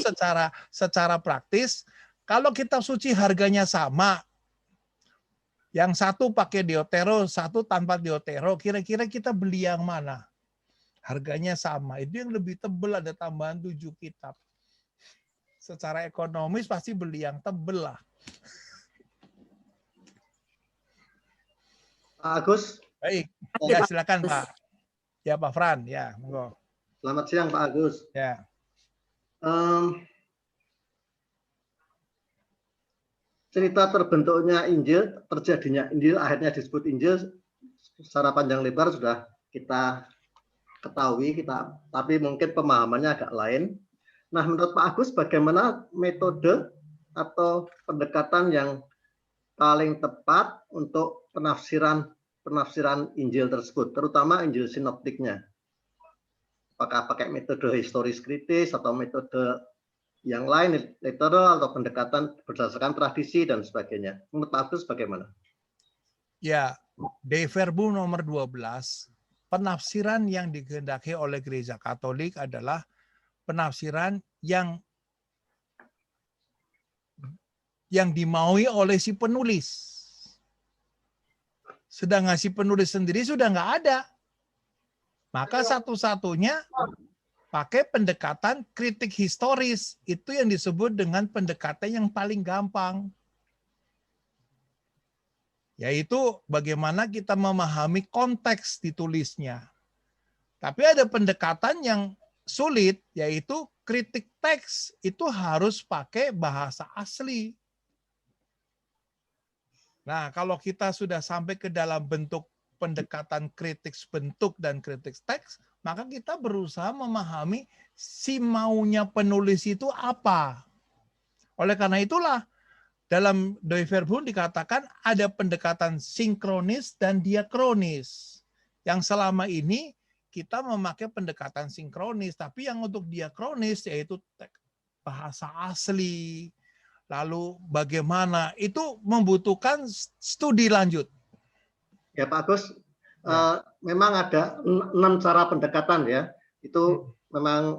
secara praktis, kalau kitab suci harganya sama, yang satu pakai Deutero, satu tanpa Deutero, kira-kira kita beli yang mana? Harganya sama. Itu yang lebih tebal, ada tambahan 7 kitab. Secara ekonomis pasti beli yang tebal lah. Pak Agus. Baik, ya silakan Pak. Ya Pak Fran, ya monggo. Selamat siang Pak Agus. Ya. Cerita terbentuknya Injil, terjadinya Injil, akhirnya disebut Injil secara panjang lebar sudah kita ketahui, tapi mungkin pemahamannya agak lain. Nah, menurut Pak Agus, bagaimana metode atau pendekatan yang paling tepat untuk penafsiran Injil tersebut, terutama Injil sinoptiknya? Apakah pakai metode historis kritis atau metode yang lain, literal atau pendekatan berdasarkan tradisi dan sebagainya? Menurut Pak Agus bagaimana? Ya, Dei Verbum nomor 12, penafsiran yang dikehendaki oleh Gereja Katolik adalah penafsiran yang dimaui oleh si penulis. Sedangkan si penulis sendiri sudah nggak ada. Maka satu-satunya pakai pendekatan kritik historis. Itu yang disebut dengan pendekatan yang paling gampang. Yaitu bagaimana kita memahami konteks ditulisnya. Tapi ada pendekatan yang sulit, yaitu kritik teks. Itu harus pakai bahasa asli. Nah, kalau kita sudah sampai ke dalam bentuk pendekatan kritik bentuk dan kritik teks, maka kita berusaha memahami si maunya penulis itu apa. Oleh karena itulah, dalam Dei Verbum dikatakan ada pendekatan sinkronis dan diakronis. Yang selama ini kita memakai pendekatan sinkronis, tapi yang untuk diakronis yaitu bahasa asli. Lalu bagaimana? Itu membutuhkan studi lanjut. Ya Pak Agus, memang ada 6 cara pendekatan ya. Itu memang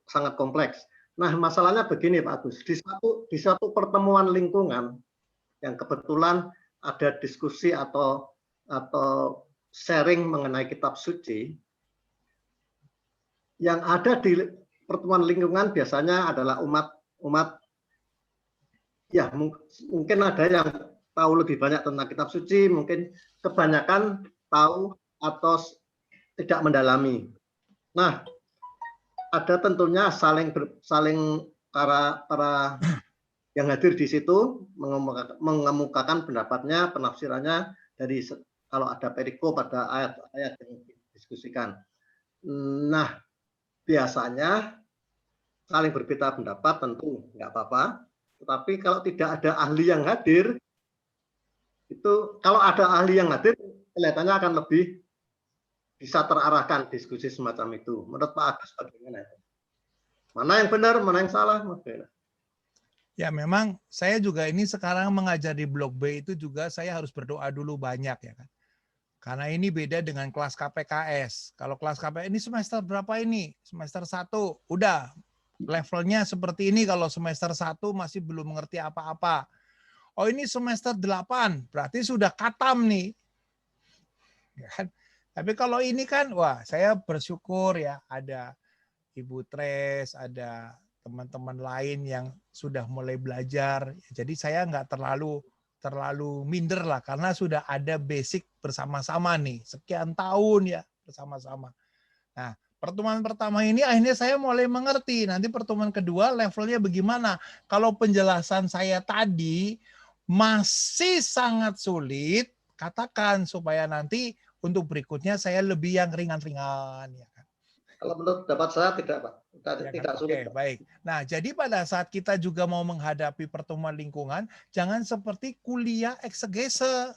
sangat kompleks. Nah, masalahnya begini Pak Agus, di satu pertemuan lingkungan yang kebetulan ada diskusi atau sharing mengenai kitab suci, yang ada di pertemuan lingkungan biasanya adalah umat ya mungkin ada yang tahu lebih banyak tentang kitab suci, mungkin kebanyakan tahu atau tidak mendalami. Nah, ada tentunya saling para yang hadir di situ mengemukakan pendapatnya, penafsirannya dari kalau ada perikop pada ayat-ayat yang didiskusikan. Nah, biasanya saling berbeda pendapat tentu nggak apa-apa. Tetapi kalau tidak ada ahli yang hadir, itu kalau ada ahli yang hadir, kelihatannya akan lebih bisa terarahkan diskusi semacam itu. Menurut Pak Agus bagaimana? Mana yang benar, mana yang salah? Ya memang saya juga ini sekarang mengajar di Blok B itu juga saya harus berdoa dulu banyak ya kan. Karena ini beda dengan kelas KPKS. Kalau kelas KPKS ini semester berapa ini? Semester 1. Udah levelnya seperti ini. Kalau semester 1 masih belum mengerti apa-apa. Oh ini semester 8, berarti sudah katam nih. Ya kan? Tapi kalau ini kan, wah saya bersyukur ya ada Ibu Tres, ada teman-teman lain yang sudah mulai belajar. Jadi saya nggak terlalu minder lah, karena sudah ada basic bersama-sama nih. Sekian tahun ya bersama-sama. Nah, pertemuan pertama ini akhirnya saya mulai mengerti. Nanti pertemuan kedua levelnya bagaimana. Kalau penjelasan saya tadi masih sangat sulit, katakan supaya nanti untuk berikutnya saya lebih yang ringan-ringan ya kan. Kalau menurut pendapat saya tidak, Pak. Tidak sulit. Oke, baik. Nah, jadi pada saat kita juga mau menghadapi pertemuan lingkungan, jangan seperti kuliah eksegese.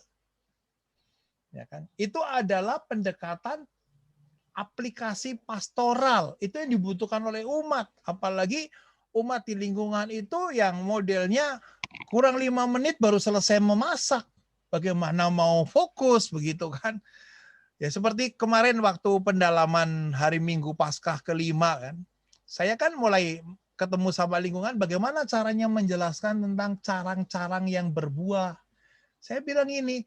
Ya kan? Itu adalah pendekatan aplikasi pastoral. Itu yang dibutuhkan oleh umat. Apalagi umat di lingkungan itu yang modelnya kurang 5 menit baru selesai memasak. Bagaimana mau fokus begitu kan? Ya seperti kemarin waktu pendalaman hari Minggu Paskah kelima kan. Saya kan mulai ketemu sama lingkungan bagaimana caranya menjelaskan tentang carang-carang yang berbuah. Saya bilang ini,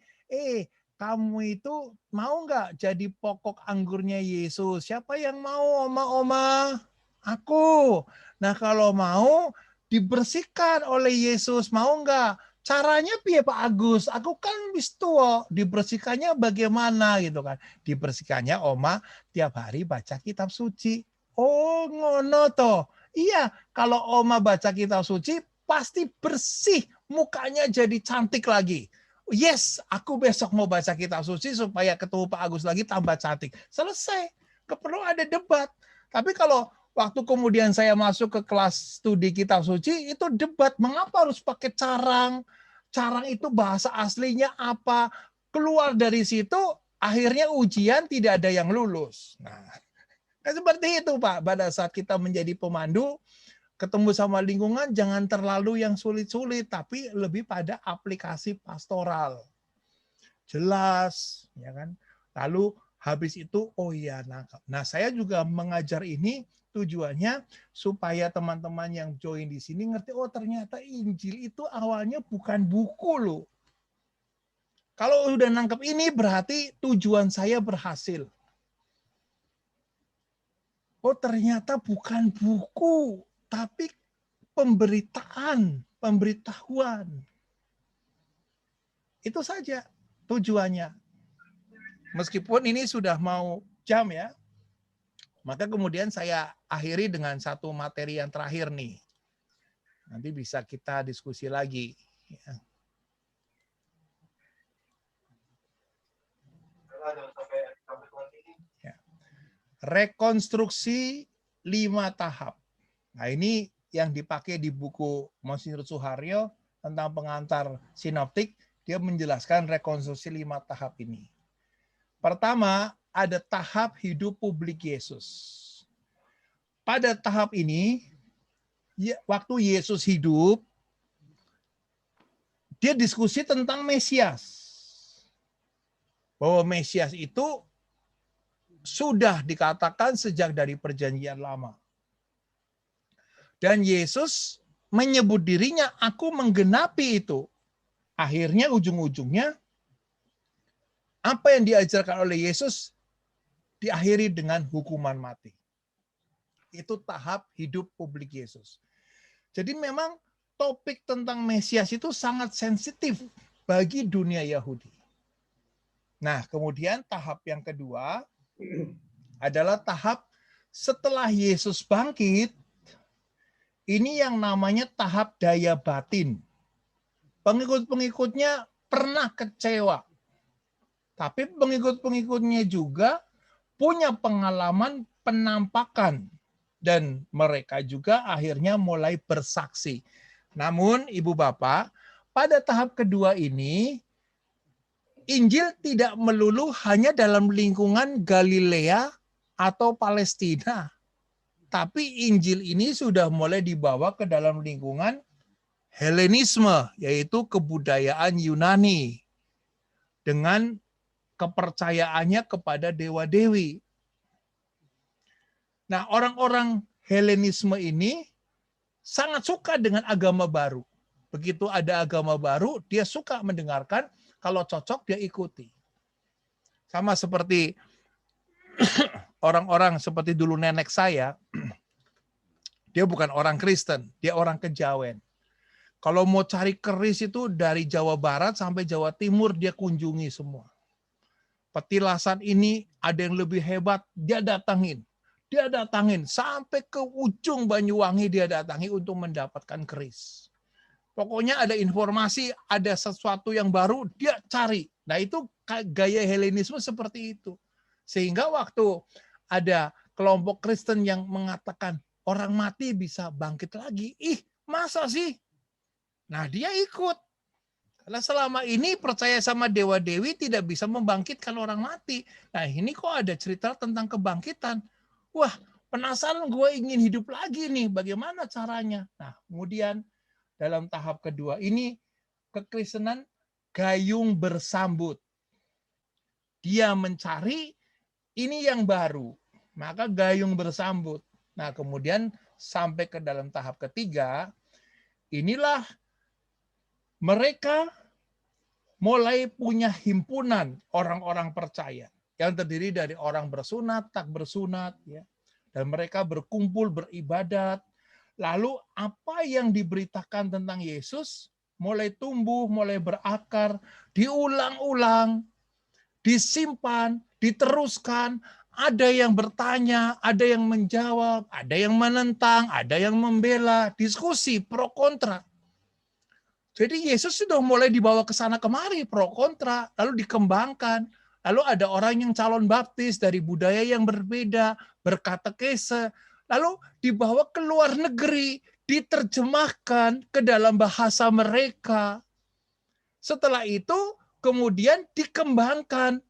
kamu itu mau nggak jadi pokok anggurnya Yesus? Siapa yang mau, oma-oma? Aku. Nah kalau mau, dibersihkan oleh Yesus. Mau nggak? Caranya piye Pak Agus? Aku kan wis tua. Dibersihkannya bagaimana gitu kan? Dibersihkannya oma tiap hari baca kitab suci. Oh ngono toh. Iya, kalau oma baca kitab suci pasti bersih, mukanya jadi cantik lagi. Yes, aku besok mau baca kitab suci supaya ketemu Pak Agus lagi tambah cantik. Selesai. Nggak perlu ada debat. Tapi kalau waktu kemudian saya masuk ke kelas studi kitab suci, itu debat. Mengapa harus pakai carang? Carang itu bahasa aslinya apa? Keluar dari situ, akhirnya ujian tidak ada yang lulus. Nah, seperti itu Pak, pada saat kita menjadi pemandu, ketemu sama lingkungan jangan terlalu yang sulit-sulit, tapi lebih pada aplikasi pastoral. Jelas, ya kan? Lalu habis itu, oh iya, nah saya juga mengajar ini tujuannya supaya teman-teman yang join di sini ngerti, oh ternyata Injil itu awalnya bukan buku loh. Kalau udah nangkep ini berarti tujuan saya berhasil. Oh ternyata bukan buku, tapi pemberitaan, pemberitahuan. Itu saja tujuannya. Meskipun ini sudah mau jam ya, maka kemudian saya akhiri dengan satu materi yang terakhir nih. Nanti bisa kita diskusi lagi. Rekonstruksi 5 tahap. Nah ini yang dipakai di buku Monsinyur Suharyo tentang pengantar sinoptik, dia menjelaskan rekonstruksi 5 tahap ini. Pertama, ada tahap hidup publik Yesus. Pada tahap ini, waktu Yesus hidup, dia diskusi tentang Mesias. Bahwa Mesias itu sudah dikatakan sejak dari perjanjian lama. Dan Yesus menyebut dirinya, aku menggenapi itu. Akhirnya ujung-ujungnya, apa yang diajarkan oleh Yesus diakhiri dengan hukuman mati. Itu tahap hidup publik Yesus. Jadi memang topik tentang Mesias itu sangat sensitif bagi dunia Yahudi. Nah, kemudian tahap yang kedua adalah tahap setelah Yesus bangkit, ini yang namanya tahap daya batin. Pengikut-pengikutnya pernah kecewa, tapi pengikut-pengikutnya juga punya pengalaman penampakan, dan mereka juga akhirnya mulai bersaksi. Namun, Ibu Bapak, pada tahap kedua ini, Injil tidak melulu hanya dalam lingkungan Galilea atau Palestina. Tapi Injil ini sudah mulai dibawa ke dalam lingkungan Helenisme, yaitu kebudayaan Yunani. Dengan kepercayaannya kepada dewa-dewi. Nah, orang-orang Helenisme ini sangat suka dengan agama baru. Begitu ada agama baru, dia suka mendengarkan. Kalau cocok dia ikuti. Sama seperti orang-orang seperti dulu nenek saya, dia bukan orang Kristen, dia orang Kejawen. Kalau mau cari keris itu dari Jawa Barat sampai Jawa Timur dia kunjungi semua. Petilasan ini ada yang lebih hebat, dia datangin. Dia datangin sampai ke ujung Banyuwangi dia datangi untuk mendapatkan keris. Pokoknya ada informasi, ada sesuatu yang baru, dia cari. Nah itu gaya Helenisme seperti itu. Sehingga waktu ada kelompok Kristen yang mengatakan, orang mati bisa bangkit lagi. Ih, masa sih? Nah dia ikut. Karena selama ini percaya sama dewa-dewi tidak bisa membangkitkan orang mati. Nah ini kok ada cerita tentang kebangkitan. Wah, penasaran, gue ingin hidup lagi nih. Bagaimana caranya? Nah kemudian dalam tahap kedua ini kekristenan gayung bersambut. Dia mencari ini yang baru. Maka gayung bersambut. Nah kemudian sampai ke dalam tahap ketiga, inilah mereka mulai punya himpunan orang-orang percaya yang terdiri dari orang bersunat, tak bersunat, ya. Dan mereka berkumpul beribadat. Lalu apa yang diberitakan tentang Yesus mulai tumbuh, mulai berakar, diulang-ulang, disimpan, diteruskan. Ada yang bertanya, ada yang menjawab, ada yang menentang, ada yang membela, diskusi pro kontra. Jadi Yesus sudah mulai dibawa ke sana kemari, pro kontra, lalu dikembangkan. Lalu ada orang yang calon baptis dari budaya yang berbeda, berkatekese, lalu dibawa ke luar negeri, diterjemahkan ke dalam bahasa mereka. Setelah itu kemudian dikembangkan,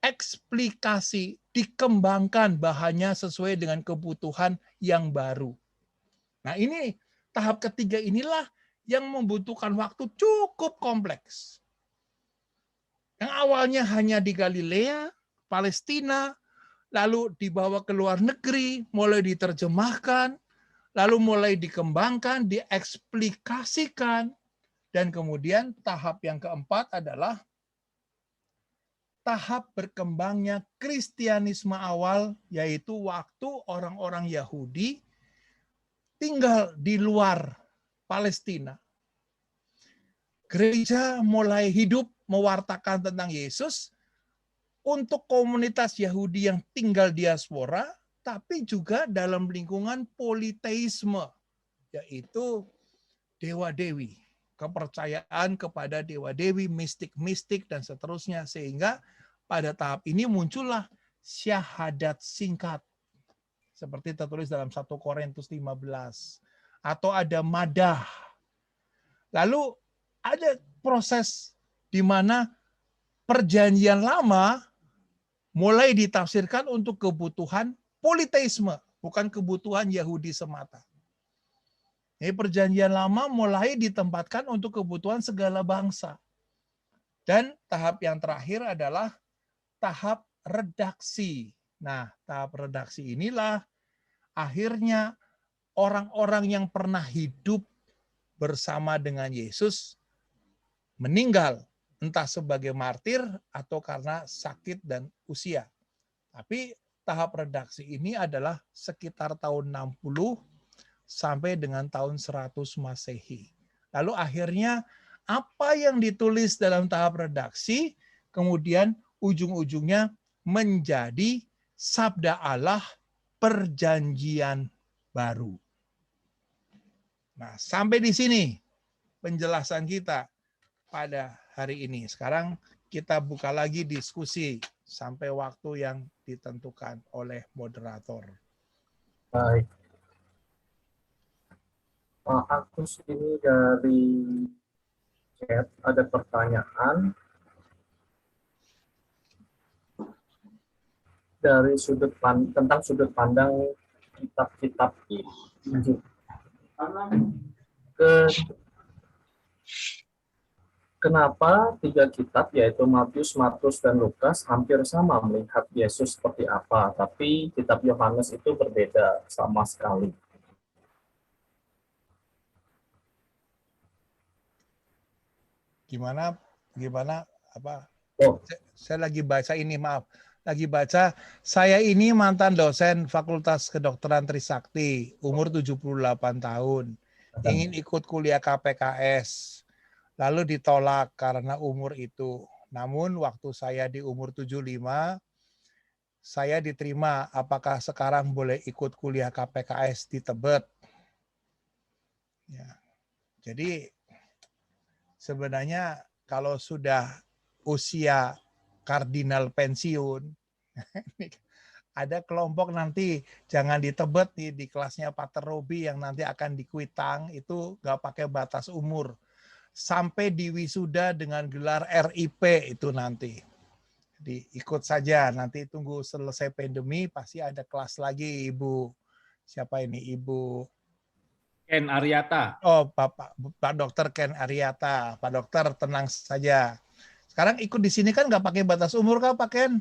eksplikasi, dikembangkan bahannya sesuai dengan kebutuhan yang baru. Nah ini tahap ketiga inilah yang membutuhkan waktu cukup kompleks. Yang awalnya hanya di Galilea, Palestina, lalu dibawa ke luar negeri, mulai diterjemahkan, lalu mulai dikembangkan, dieksplikasikan, dan kemudian tahap yang keempat adalah tahap berkembangnya Kristianisme awal, yaitu waktu orang-orang Yahudi tinggal di luar Palestina. Gereja mulai hidup mewartakan tentang Yesus untuk komunitas Yahudi yang tinggal diaspora, tapi juga dalam lingkungan politeisme, yaitu dewa-dewi, kepercayaan kepada dewa-dewi, mistik-mistik, dan seterusnya. Sehingga pada tahap ini muncullah syahadat singkat, seperti tertulis dalam 1 Korintus 15. Atau ada madah. Lalu ada proses di mana perjanjian lama mulai ditafsirkan untuk kebutuhan politeisme, bukan kebutuhan Yahudi semata. Jadi perjanjian lama mulai ditempatkan untuk kebutuhan segala bangsa. Dan tahap yang terakhir adalah tahap redaksi. Nah, tahap redaksi inilah akhirnya orang-orang yang pernah hidup bersama dengan Yesus meninggal, entah sebagai martir atau karena sakit dan usia. Tapi tahap redaksi ini adalah sekitar tahun 60 sampai dengan tahun 100 Masehi. Lalu akhirnya apa yang ditulis dalam tahap redaksi kemudian ujung-ujungnya menjadi sabda Allah perjanjian baru. Nah, sampai di sini penjelasan kita pada hari ini. Sekarang kita buka lagi diskusi sampai waktu yang ditentukan oleh moderator. Baik. Pak Agus, ini dari chat ada pertanyaan dari tentang sudut pandang kitab-kitab Injil. Kenapa 3 kitab, yaitu Matius, Markus, dan Lukas, hampir sama melihat Yesus seperti apa, tapi kitab Yohanes itu berbeda sama sekali? Gimana apa? Oh. Saya lagi baca ini, maaf. Lagi baca, saya ini mantan dosen Fakultas Kedokteran Trisakti, umur 78 tahun. Ingin ikut kuliah KPKS. Lalu ditolak karena umur itu. Namun waktu saya di umur 75, saya diterima. Apakah sekarang boleh ikut kuliah KPKS di Tebet? Ya. Jadi sebenarnya kalau sudah usia kardinal pensiun, ada kelompok nanti jangan di Tebet di kelasnya Pater Robi yang nanti akan di Kuitang, itu nggak pakai batas umur. sampai di wisuda dengan gelar RIP itu nanti. Jadi ikut saja, nanti tunggu selesai pandemi pasti ada kelas lagi Ibu. Siapa ini? Ibu Ken Aryata. Oh, Pak Dokter Ken Aryata. Pak Dokter tenang saja. Sekarang ikut di sini kan nggak pakai batas umur kah Pak Ken?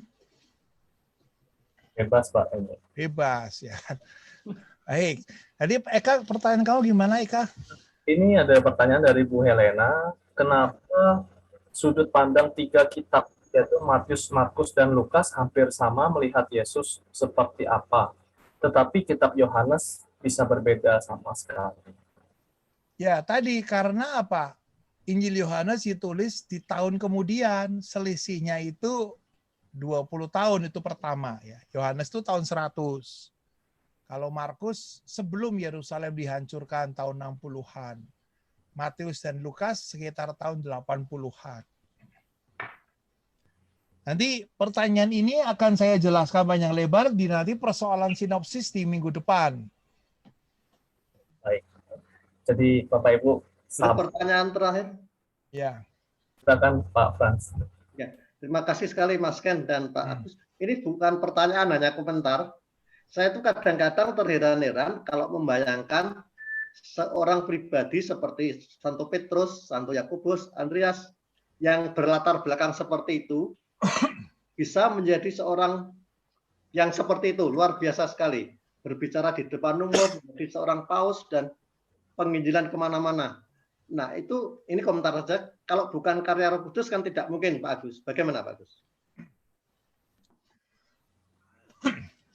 Bebas Pak. Bebas ya. Baik. Jadi Eka, pertanyaan kamu gimana Eka? Ini ada pertanyaan dari Bu Helena. Kenapa sudut pandang 3 kitab, yaitu Matius, Markus, dan Lukas hampir sama melihat Yesus seperti apa? Tetapi kitab Yohanes bisa berbeda sama sekali. Ya, tadi karena apa? Injil Yohanes ditulis di tahun kemudian, selisihnya itu 20 tahun itu pertama ya. Yohanes itu tahun 100. Kalau Markus sebelum Yerusalem dihancurkan tahun 60-an. Matius dan Lukas sekitar tahun 80-an. Nanti pertanyaan ini akan saya jelaskan panjang lebar di nanti persoalan sinopsis di minggu depan. Baik. Jadi Bapak Ibu, pertanyaan terakhir. Ya. Silakan Pak Frans. Ya, terima kasih sekali Mas Ken dan Pak Agus. Ini bukan pertanyaan, hanya komentar. Saya tuh kadang-kadang terheran-heran kalau membayangkan seorang pribadi seperti Santo Petrus, Santo Yakobus, Andreas yang berlatar belakang seperti itu bisa menjadi seorang yang seperti itu, luar biasa sekali. Berbicara di depan umum, menjadi seorang paus dan penginjilan kemana-mana. Nah ini komentar saja. Kalau bukan karya Roh Kudus kan tidak mungkin Pak Agus. Bagaimana Pak Agus?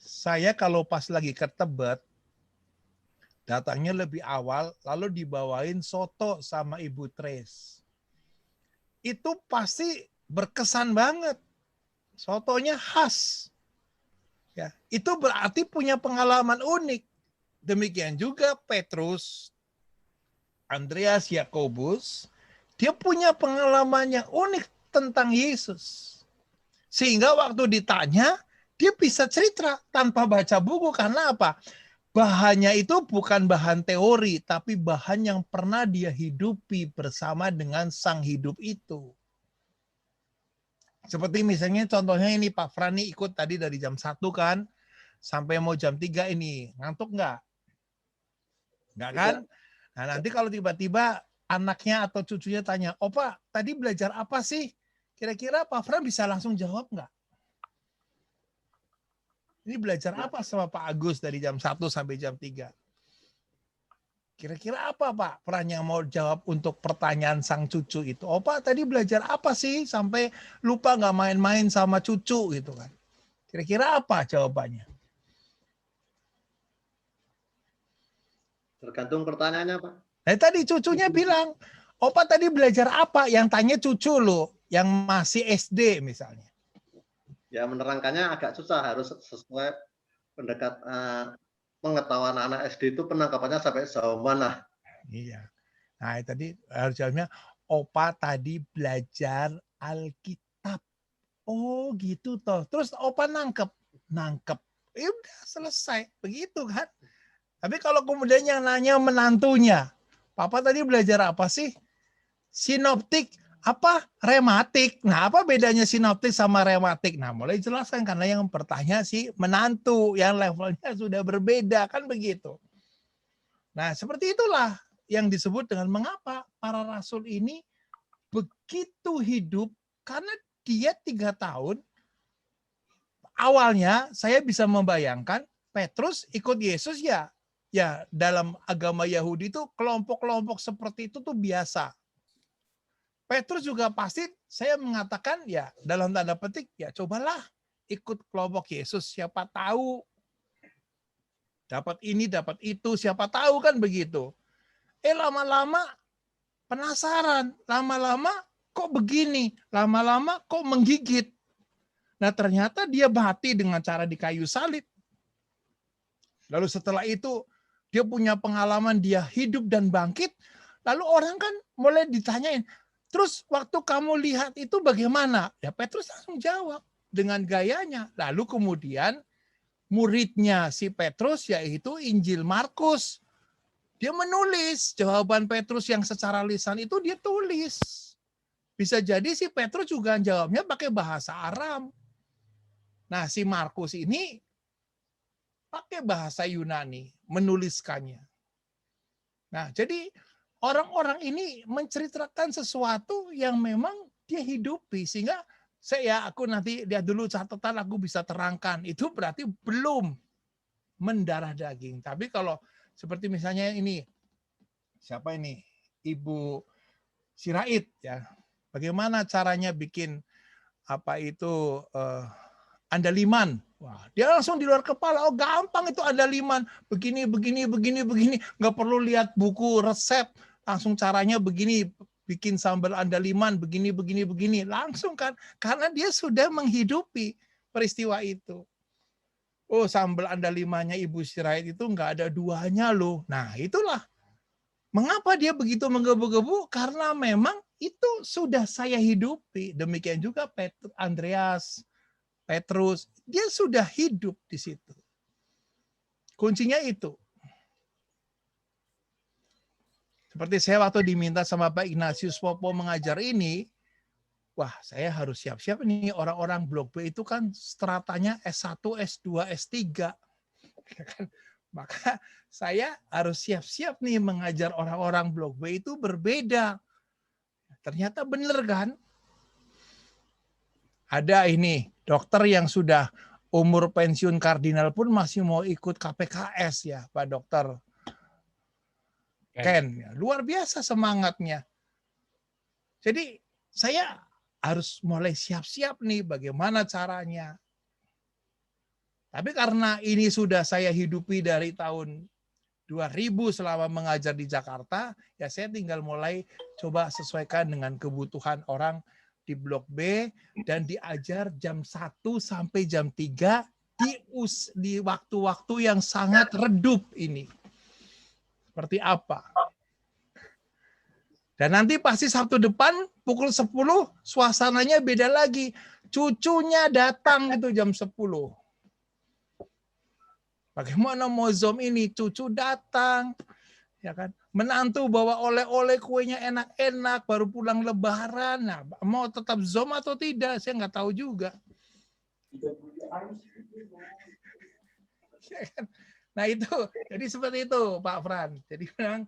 Saya kalau pas lagi ke Tebet, datangnya lebih awal, lalu dibawain soto sama Ibu Tres. Itu pasti berkesan banget. Sotonya khas. Ya, itu berarti punya pengalaman unik. Demikian juga Petrus, Andreas, Yakobus, dia punya pengalaman yang unik tentang Yesus. Sehingga waktu ditanya, dia bisa cerita tanpa baca buku. Karena apa? Bahannya itu bukan bahan teori, tapi bahan yang pernah dia hidupi bersama dengan sang hidup itu. Seperti misalnya contohnya ini Pak Frani ikut tadi dari jam 1 kan, sampai mau jam 3 ini. Ngantuk nggak? Nggak kan? Nah nanti kalau tiba-tiba anaknya atau cucunya tanya, Opa tadi belajar apa sih? Kira-kira Pak Fran bisa langsung jawab nggak? Ini belajar apa sama Pak Agus dari jam 1 sampai jam 3? Kira-kira apa Pak Fran yang mau jawab untuk pertanyaan sang cucu itu? Opa tadi belajar apa sih sampai lupa nggak main-main sama cucu gitu kan? Kira-kira apa jawabannya? Tergantung pertanyaannya Pak. Nah tadi cucunya bilang, Opa tadi belajar apa? Yang tanya cucu lo, yang masih SD misalnya. Ya menerangkannya agak susah, harus sesuai pendekat pengetahuan anak SD itu penangkapannya sampai sejauh mana. Iya. Nah tadi harus jawabnya, Opa tadi belajar Alkitab. Oh gitu toh. Terus Opa nangkep. Ya udah selesai. Begitu kan. Tapi kalau kemudian yang nanya menantunya, Papa tadi belajar apa sih? Sinoptik, apa? Rematik. Nah, apa bedanya sinoptik sama rematik? Nah, mulai jelaskan karena yang bertanya sih menantu, yang levelnya sudah berbeda, kan begitu. Nah, seperti itulah yang disebut dengan mengapa para rasul ini begitu hidup, karena dia 3 tahun, awalnya saya bisa membayangkan Petrus ikut Yesus ya dalam agama Yahudi itu kelompok-kelompok seperti itu tuh biasa. Petrus juga pasti saya mengatakan ya dalam tanda petik ya cobalah ikut kelompok Yesus, siapa tahu dapat ini dapat itu, siapa tahu kan begitu. Lama-lama penasaran, lama-lama kok begini, lama-lama kok menggigit. Nah ternyata dia mati dengan cara di kayu salib. Lalu setelah itu dia punya pengalaman, dia hidup dan bangkit. Lalu orang kan mulai ditanyain, terus waktu kamu lihat itu bagaimana? Ya Petrus langsung jawab dengan gayanya. Lalu kemudian muridnya si Petrus yaitu Injil Markus Dia menulis jawaban Petrus yang secara lisan itu dia tulis. Bisa jadi si Petrus juga jawabnya pakai bahasa Aram. Nah, si Markus ini pakai bahasa Yunani, menuliskannya. Nah, jadi orang-orang ini menceritakan sesuatu yang memang dia hidupi, sehingga aku nanti lihat dulu catatan, aku bisa terangkan. Itu berarti belum mendarah daging. Tapi kalau seperti misalnya ini, siapa ini? Ibu Sirait, ya. Bagaimana caranya bikin andaliman? Wah, dia langsung di luar kepala. Oh, gampang itu andaliman. Begini. Nggak perlu lihat buku resep. Langsung caranya begini. Bikin sambal andaliman. Begini. Langsung kan. Karena dia sudah menghidupi peristiwa itu. Oh, sambal andalimannya Ibu Sirait itu nggak ada duanya loh. Nah, itulah. Mengapa dia begitu menggebu-gebu? Karena memang itu sudah saya hidupi. Demikian juga Andreas, Petrus, dia sudah hidup di situ. Kuncinya itu. Seperti saya waktu diminta sama Pak Ignatius Popo mengajar ini, wah, saya harus siap-siap nih. Orang-orang blok B itu kan stratanya S1, S2, S3. Maka saya harus siap-siap nih mengajar orang-orang blok B itu berbeda. Ternyata benar kan? Ada ini, dokter yang sudah umur pensiun kardinal pun masih mau ikut KPKS ya, Pak Dokter Ken. Luar biasa semangatnya. Jadi saya harus mulai siap-siap nih bagaimana caranya. Tapi karena ini sudah saya hidupi dari tahun 2000 selama mengajar di Jakarta, ya saya tinggal mulai coba sesuaikan dengan kebutuhan orang di Blok B dan diajar jam 1 sampai jam 3 di waktu-waktu yang sangat redup ini. Seperti apa? Dan nanti pasti Sabtu depan pukul 10 suasananya beda lagi. Cucunya datang itu jam 10. Bagaimana mau Zoom ini? Cucu datang. Ya kan, menantu bawa oleh-oleh, kuenya enak-enak, baru pulang Lebaran. Nah, mau tetap Zoom atau tidak? Saya nggak tahu juga. Nah itu, jadi seperti itu Pak Fran. Jadi memang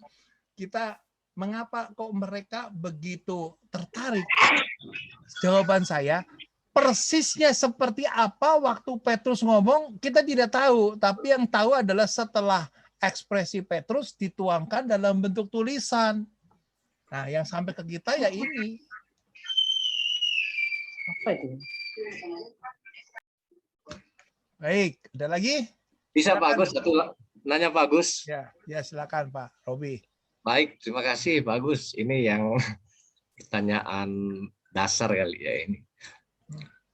kita mengapa kok mereka begitu tertarik? Jawaban saya, persisnya seperti apa waktu Petrus ngomong kita tidak tahu, tapi yang tahu adalah setelah ekspresi Petrus dituangkan dalam bentuk tulisan. Nah, yang sampai ke kita ya ini. Apa itu? Baik, ada lagi? Bisa silakan. Pak Agus, satu nanya Pak Agus. Ya silakan Pak Robi. Baik, terima kasih Pak Agus. Ini yang pertanyaan dasar kali ya ini.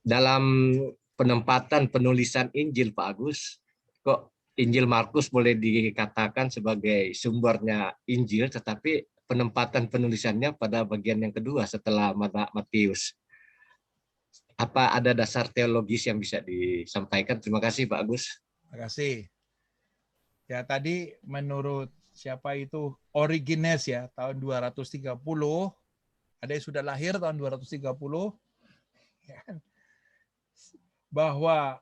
Dalam penempatan penulisan Injil Pak Agus, kok Injil Markus boleh dikatakan sebagai sumbernya Injil, tetapi penempatan penulisannya pada bagian yang kedua setelah Matius. Apa ada dasar teologis yang bisa disampaikan? Terima kasih Pak Agus. Terima kasih. Ya tadi menurut siapa itu Origenes ya tahun 230, ada yang sudah lahir tahun 230, ya, bahwa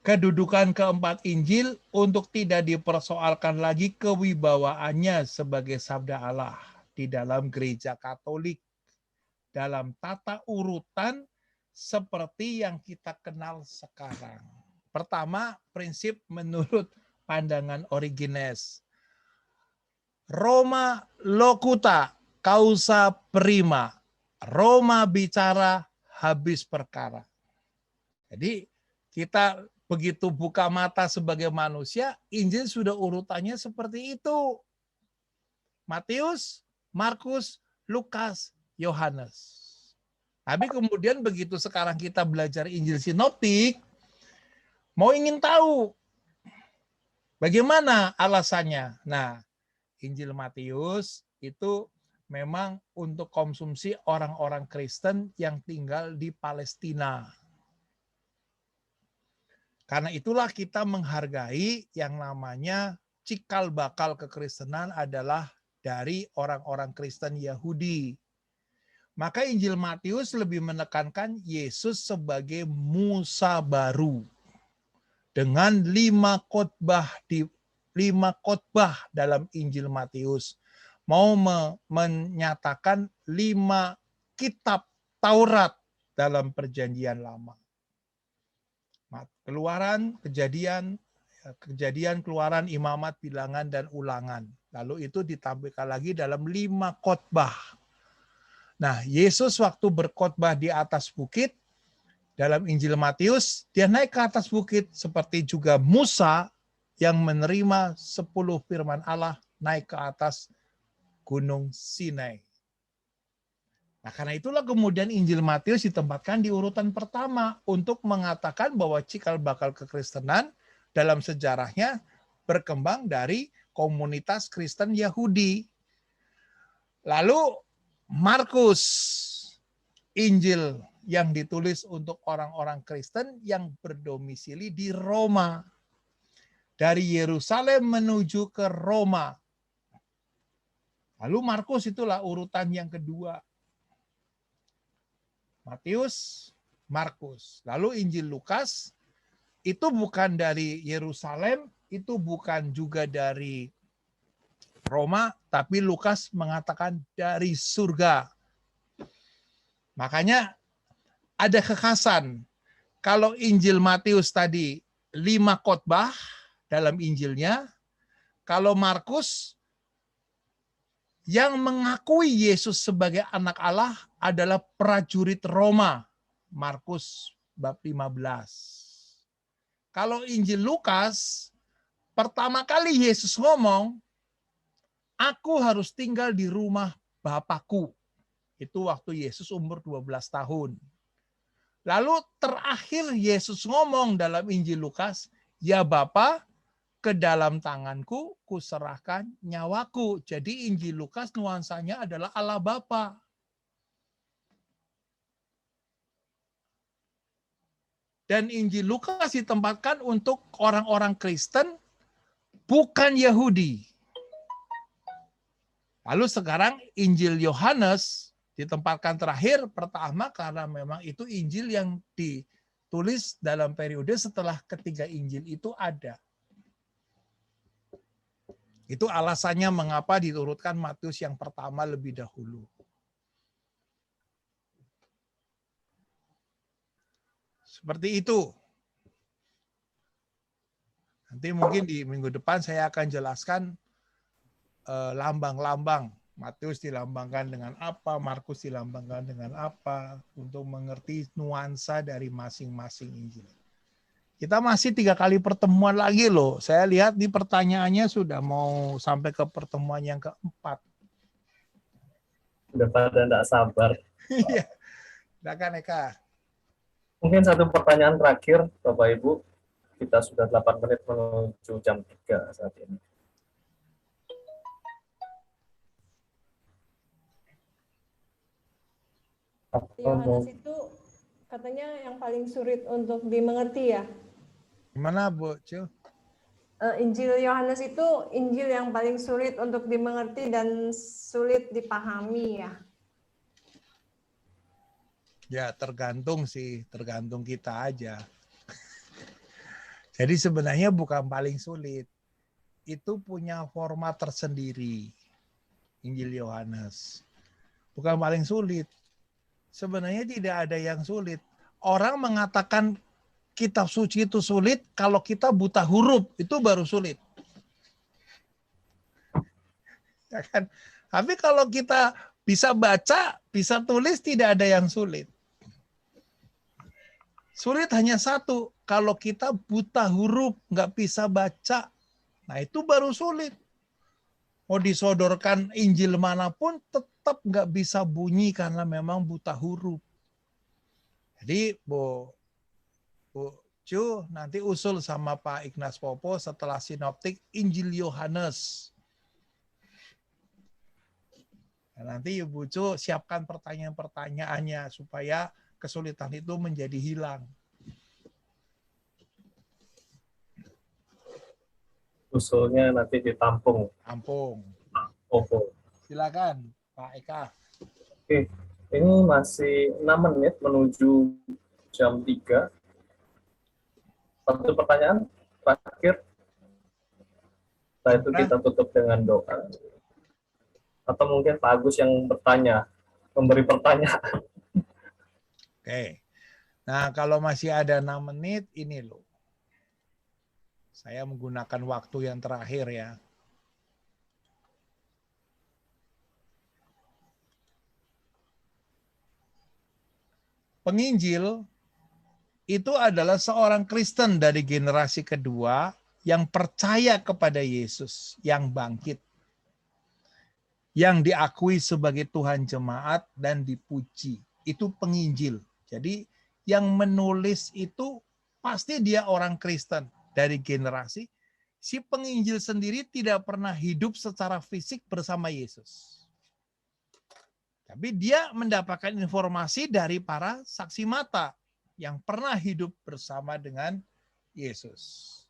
kedudukan keempat Injil untuk tidak dipersoalkan lagi kewibawaannya sebagai sabda Allah di dalam gereja Katolik dalam tata urutan seperti yang kita kenal sekarang. Pertama, prinsip menurut pandangan Origenes. Roma locuta causa prima. Roma bicara habis perkara. Jadi kita begitu buka mata sebagai manusia, Injil sudah urutannya seperti itu. Matius, Markus, Lukas, Yohanes. Tapi kemudian begitu sekarang kita belajar Injil sinoptik, mau ingin tahu bagaimana alasannya. Nah, Injil Matius itu memang untuk konsumsi orang-orang Kristen yang tinggal di Palestina. Karena itulah kita menghargai yang namanya cikal bakal kekristenan adalah dari orang-orang Kristen Yahudi. Maka Injil Matius lebih menekankan Yesus sebagai Musa baru. Dengan 5 khotbah dalam Injil Matius. Mau menyatakan 5 kitab Taurat dalam Perjanjian Lama. Keluaran, Kejadian, Keluaran, Imamat, Bilangan, dan Ulangan. Lalu itu ditampilkan lagi dalam 5 khotbah. Nah, Yesus waktu berkhotbah di atas bukit, dalam Injil Matius, dia naik ke atas bukit, seperti juga Musa yang menerima 10 firman Allah naik ke atas Gunung Sinai. Nah, karena itulah kemudian Injil Matius ditempatkan di urutan pertama untuk mengatakan bahwa cikal bakal kekristenan dalam sejarahnya berkembang dari komunitas Kristen Yahudi. Lalu Markus, Injil yang ditulis untuk orang-orang Kristen yang berdomisili di Roma. Dari Yerusalem menuju ke Roma. Lalu Markus itulah urutan yang kedua. Matius, Markus. Lalu Injil Lukas, itu bukan dari Yerusalem, itu bukan juga dari Roma, tapi Lukas mengatakan dari surga. Makanya ada kekhasan. Kalau Injil Matius tadi 5 khotbah dalam Injilnya, kalau Markus yang mengakui Yesus sebagai anak Allah adalah prajurit Roma. Markus bab 15. Kalau Injil Lukas, pertama kali Yesus ngomong, aku harus tinggal di rumah Bapakku. Itu waktu Yesus umur 12 tahun. Lalu terakhir Yesus ngomong dalam Injil Lukas, ya Bapa, ke dalam tanganku kuserahkan nyawaku. Jadi Injil Lukas nuansanya adalah Allah Bapa. Dan Injil Lukas ditempatkan untuk orang-orang Kristen, bukan Yahudi. Lalu sekarang Injil Yohanes ditempatkan terakhir pertama karena memang itu Injil yang ditulis dalam periode setelah ketiga Injil itu ada. Itu alasannya mengapa diturutkan Matius yang pertama lebih dahulu. Seperti itu. Nanti mungkin di minggu depan saya akan jelaskan lambang-lambang. Matius dilambangkan dengan apa, Markus dilambangkan dengan apa, untuk mengerti nuansa dari masing-masing Injil. Kita masih 3 kali pertemuan lagi loh. Saya lihat di pertanyaannya sudah mau sampai ke pertemuan yang keempat. Udah pada enggak sabar. Iya. Silakan Eka. Mungkin satu pertanyaan terakhir, Bapak Ibu. Kita sudah 8 menit menuju jam 3 saat ini. Yohanes itu katanya yang paling sulit untuk dimengerti ya? Gimana Bu Cu? Injil Yohanes itu Injil yang paling sulit untuk dimengerti dan sulit dipahami ya? Ya tergantung sih, tergantung kita aja. Jadi sebenarnya bukan paling sulit. Itu punya format tersendiri. Injil Yohanes. Bukan paling sulit. Sebenarnya tidak ada yang sulit. Orang mengatakan kitab suci itu sulit kalau kita buta huruf, itu baru sulit. Ya kan? Tapi kalau kita bisa baca, bisa tulis, tidak ada yang sulit. Sulit hanya satu, kalau kita buta huruf, nggak bisa baca. Nah itu baru sulit. Mau disodorkan Injil manapun, tetap nggak bisa bunyi karena memang buta huruf. Jadi Bu Cu nanti usul sama Pak Ignas Popo setelah sinoptik Injil Yohanes. Nah, nanti Bu Cu siapkan pertanyaan-pertanyaannya supaya kesulitan itu menjadi hilang. usulnya nanti ditampung. Tampung. Oke. Silakan Pak Eka. Oke, ini masih 6 menit menuju jam 3. Satu pertanyaan terakhir. Setelah itu kita tutup dengan doa. Atau mungkin Pak Agus yang bertanya, memberi pertanyaan. Oke. Nah, kalau masih ada 6 menit, ini loh. Saya menggunakan waktu yang terakhir ya. Penginjil itu adalah seorang Kristen dari generasi kedua yang percaya kepada Yesus, yang bangkit, yang diakui sebagai Tuhan jemaat dan dipuji. Itu penginjil. Jadi yang menulis itu pasti dia orang Kristen dari generasi. Si penginjil sendiri tidak pernah hidup secara fisik bersama Yesus. Tapi dia mendapatkan informasi dari para saksi mata yang pernah hidup bersama dengan Yesus.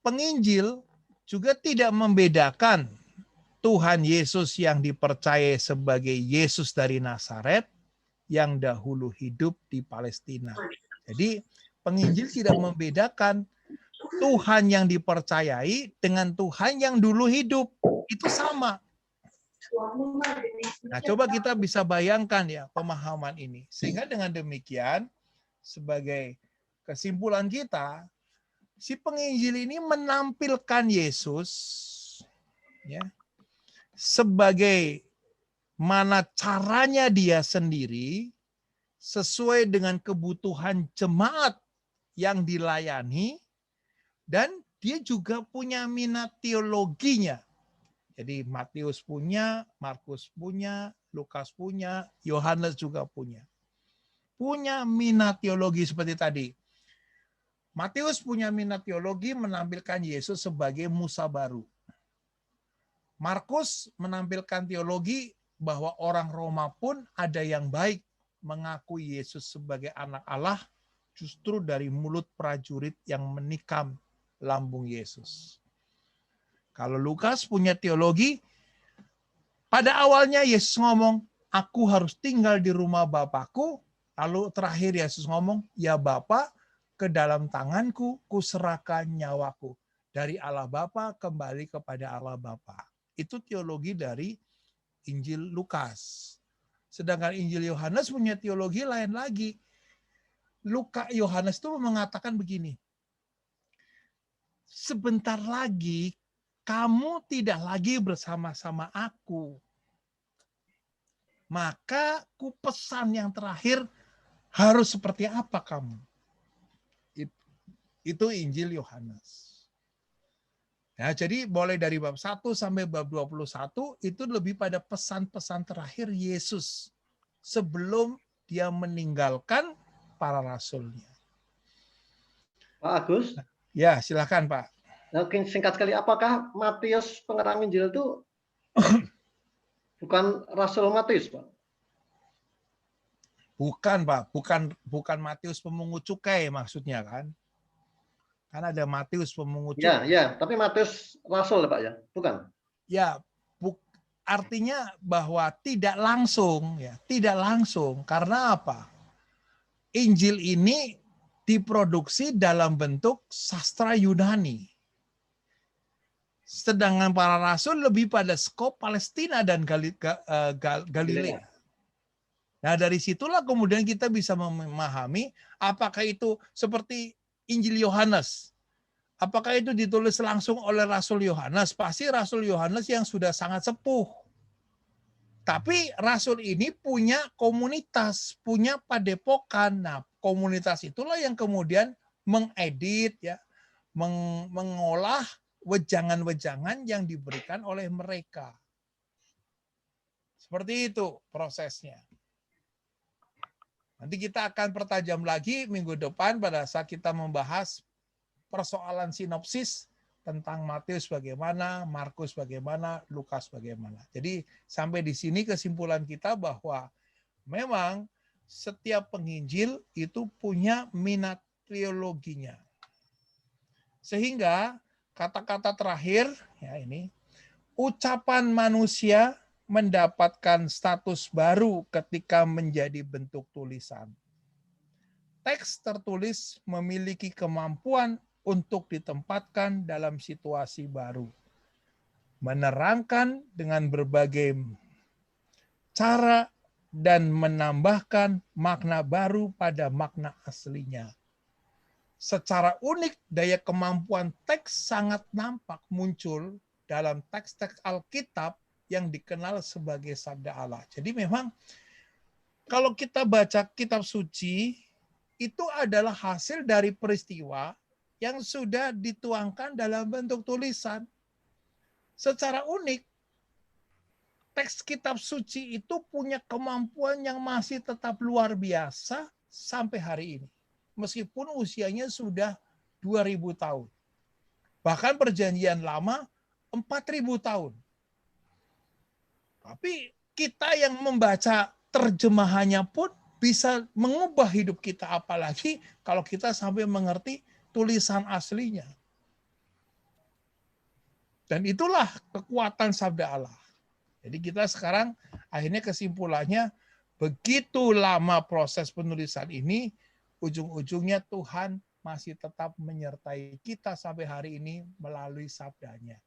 Penginjil juga tidak membedakan Tuhan Yesus yang dipercaya sebagai Yesus dari Nazaret yang dahulu hidup di Palestina. Jadi penginjil tidak membedakan Tuhan yang dipercayai dengan Tuhan yang dulu hidup. Itu sama. Nah, coba kita bisa bayangkan ya pemahaman ini. Sehingga dengan demikian, sebagai kesimpulan kita, si penginjil ini menampilkan Yesus ya, sebagai mana caranya dia sendiri sesuai dengan kebutuhan jemaat yang dilayani, dan dia juga punya minat teologinya. Jadi Matius punya, Markus punya, Lukas punya, Yohanes juga punya. Punya minat teologi seperti tadi. Matius punya minat teologi menampilkan Yesus sebagai Musa baru. Markus menampilkan teologi bahwa orang Roma pun ada yang baik mengakui Yesus sebagai anak Allah justru dari mulut prajurit yang menikam lambung Yesus. Kalau Lukas punya teologi, pada awalnya Yesus ngomong, aku harus tinggal di rumah Bapakku. Lalu terakhir Yesus ngomong, ya Bapa, ke dalam tanganku kuserahkan nyawaku. Dari Allah Bapa kembali kepada Allah Bapa. Itu teologi dari Injil Lukas. Sedangkan Injil Yohanes punya teologi lain lagi. Yohanes itu mengatakan begini, sebentar lagi kamu tidak lagi bersama-sama aku. Maka ku pesan yang terakhir harus seperti apa kamu. Itu Injil Yohanes. Ya, jadi boleh dari bab 1 sampai bab 21 itu lebih pada pesan-pesan terakhir Yesus sebelum dia meninggalkan para rasulnya. Pak Agus? Ya, silakan Pak. Mungkin singkat sekali, apakah Matius pengarang Injil itu bukan Rasul Matius, Pak? Bukan, Pak. Bukan Matius pemungut cukai maksudnya kan? Kan ada Matius pemungut cukai. Ya, tapi Matius Rasul, Pak ya? Bukan? Ya, artinya bahwa tidak langsung, ya, tidak langsung. Karena apa? Injil ini diproduksi dalam bentuk sastra Yunani. Sedangkan para rasul lebih pada skop Palestina dan Galilea. Nah, dari situlah kemudian kita bisa memahami apakah itu seperti Injil Yohanes. Apakah itu ditulis langsung oleh Rasul Yohanes? Pasti Rasul Yohanes yang sudah sangat sepuh. Tapi Rasul ini punya komunitas, punya padepokan. Nah, komunitas itulah yang kemudian mengedit, ya, mengolah wejangan-wejangan yang diberikan oleh mereka. Seperti itu prosesnya. Nanti kita akan pertajam lagi minggu depan pada saat kita membahas persoalan sinopsis tentang Matius bagaimana, Markus bagaimana, Lukas bagaimana. Jadi sampai di sini kesimpulan kita bahwa memang setiap penginjil itu punya minat teologinya. Sehingga kata-kata terakhir, ya ini, ucapan manusia mendapatkan status baru ketika menjadi bentuk tulisan. Teks tertulis memiliki kemampuan untuk ditempatkan dalam situasi baru, menerangkan dengan berbagai cara dan menambahkan makna baru pada makna aslinya. Secara unik, daya kemampuan teks sangat nampak muncul dalam teks-teks Alkitab yang dikenal sebagai Sabda Allah. Jadi memang kalau kita baca kitab suci, itu adalah hasil dari peristiwa yang sudah dituangkan dalam bentuk tulisan. Secara unik, teks kitab suci itu punya kemampuan yang masih tetap luar biasa sampai hari ini. Meskipun usianya sudah 2000 tahun. Bahkan perjanjian lama 4000 tahun. Tapi kita yang membaca terjemahannya pun bisa mengubah hidup kita, apalagi kalau kita sampai mengerti tulisan aslinya. Dan itulah kekuatan Sabda Allah. Jadi kita sekarang akhirnya kesimpulannya, begitu lama proses penulisan ini, ujung-ujungnya Tuhan masih tetap menyertai kita sampai hari ini melalui sabdanya.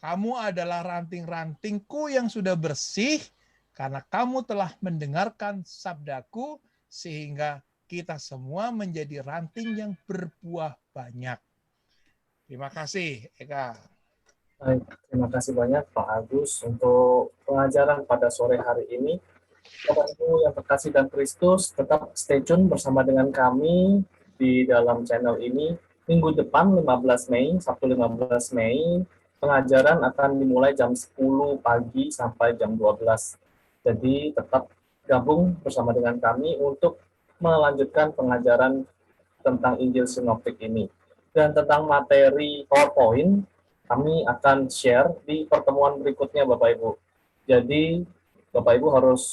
Kamu adalah ranting-rantingku yang sudah bersih, karena kamu telah mendengarkan sabdaku, sehingga kita semua menjadi ranting yang berbuah banyak. Terima kasih, Eka. Baik, terima kasih banyak Pak Agus untuk pengajaran pada sore hari ini. Bapak Ibu yang terkasih dalam Kristus, tetap stay tune bersama dengan kami di dalam channel ini. Minggu depan 15 Mei, Sabtu 15 Mei, pengajaran akan dimulai jam 10 pagi sampai jam 12. Jadi tetap gabung bersama dengan kami untuk melanjutkan pengajaran tentang Injil Sinoptik ini. Dan tentang materi PowerPoint, kami akan share di pertemuan berikutnya Bapak Ibu. Jadi Bapak Ibu harus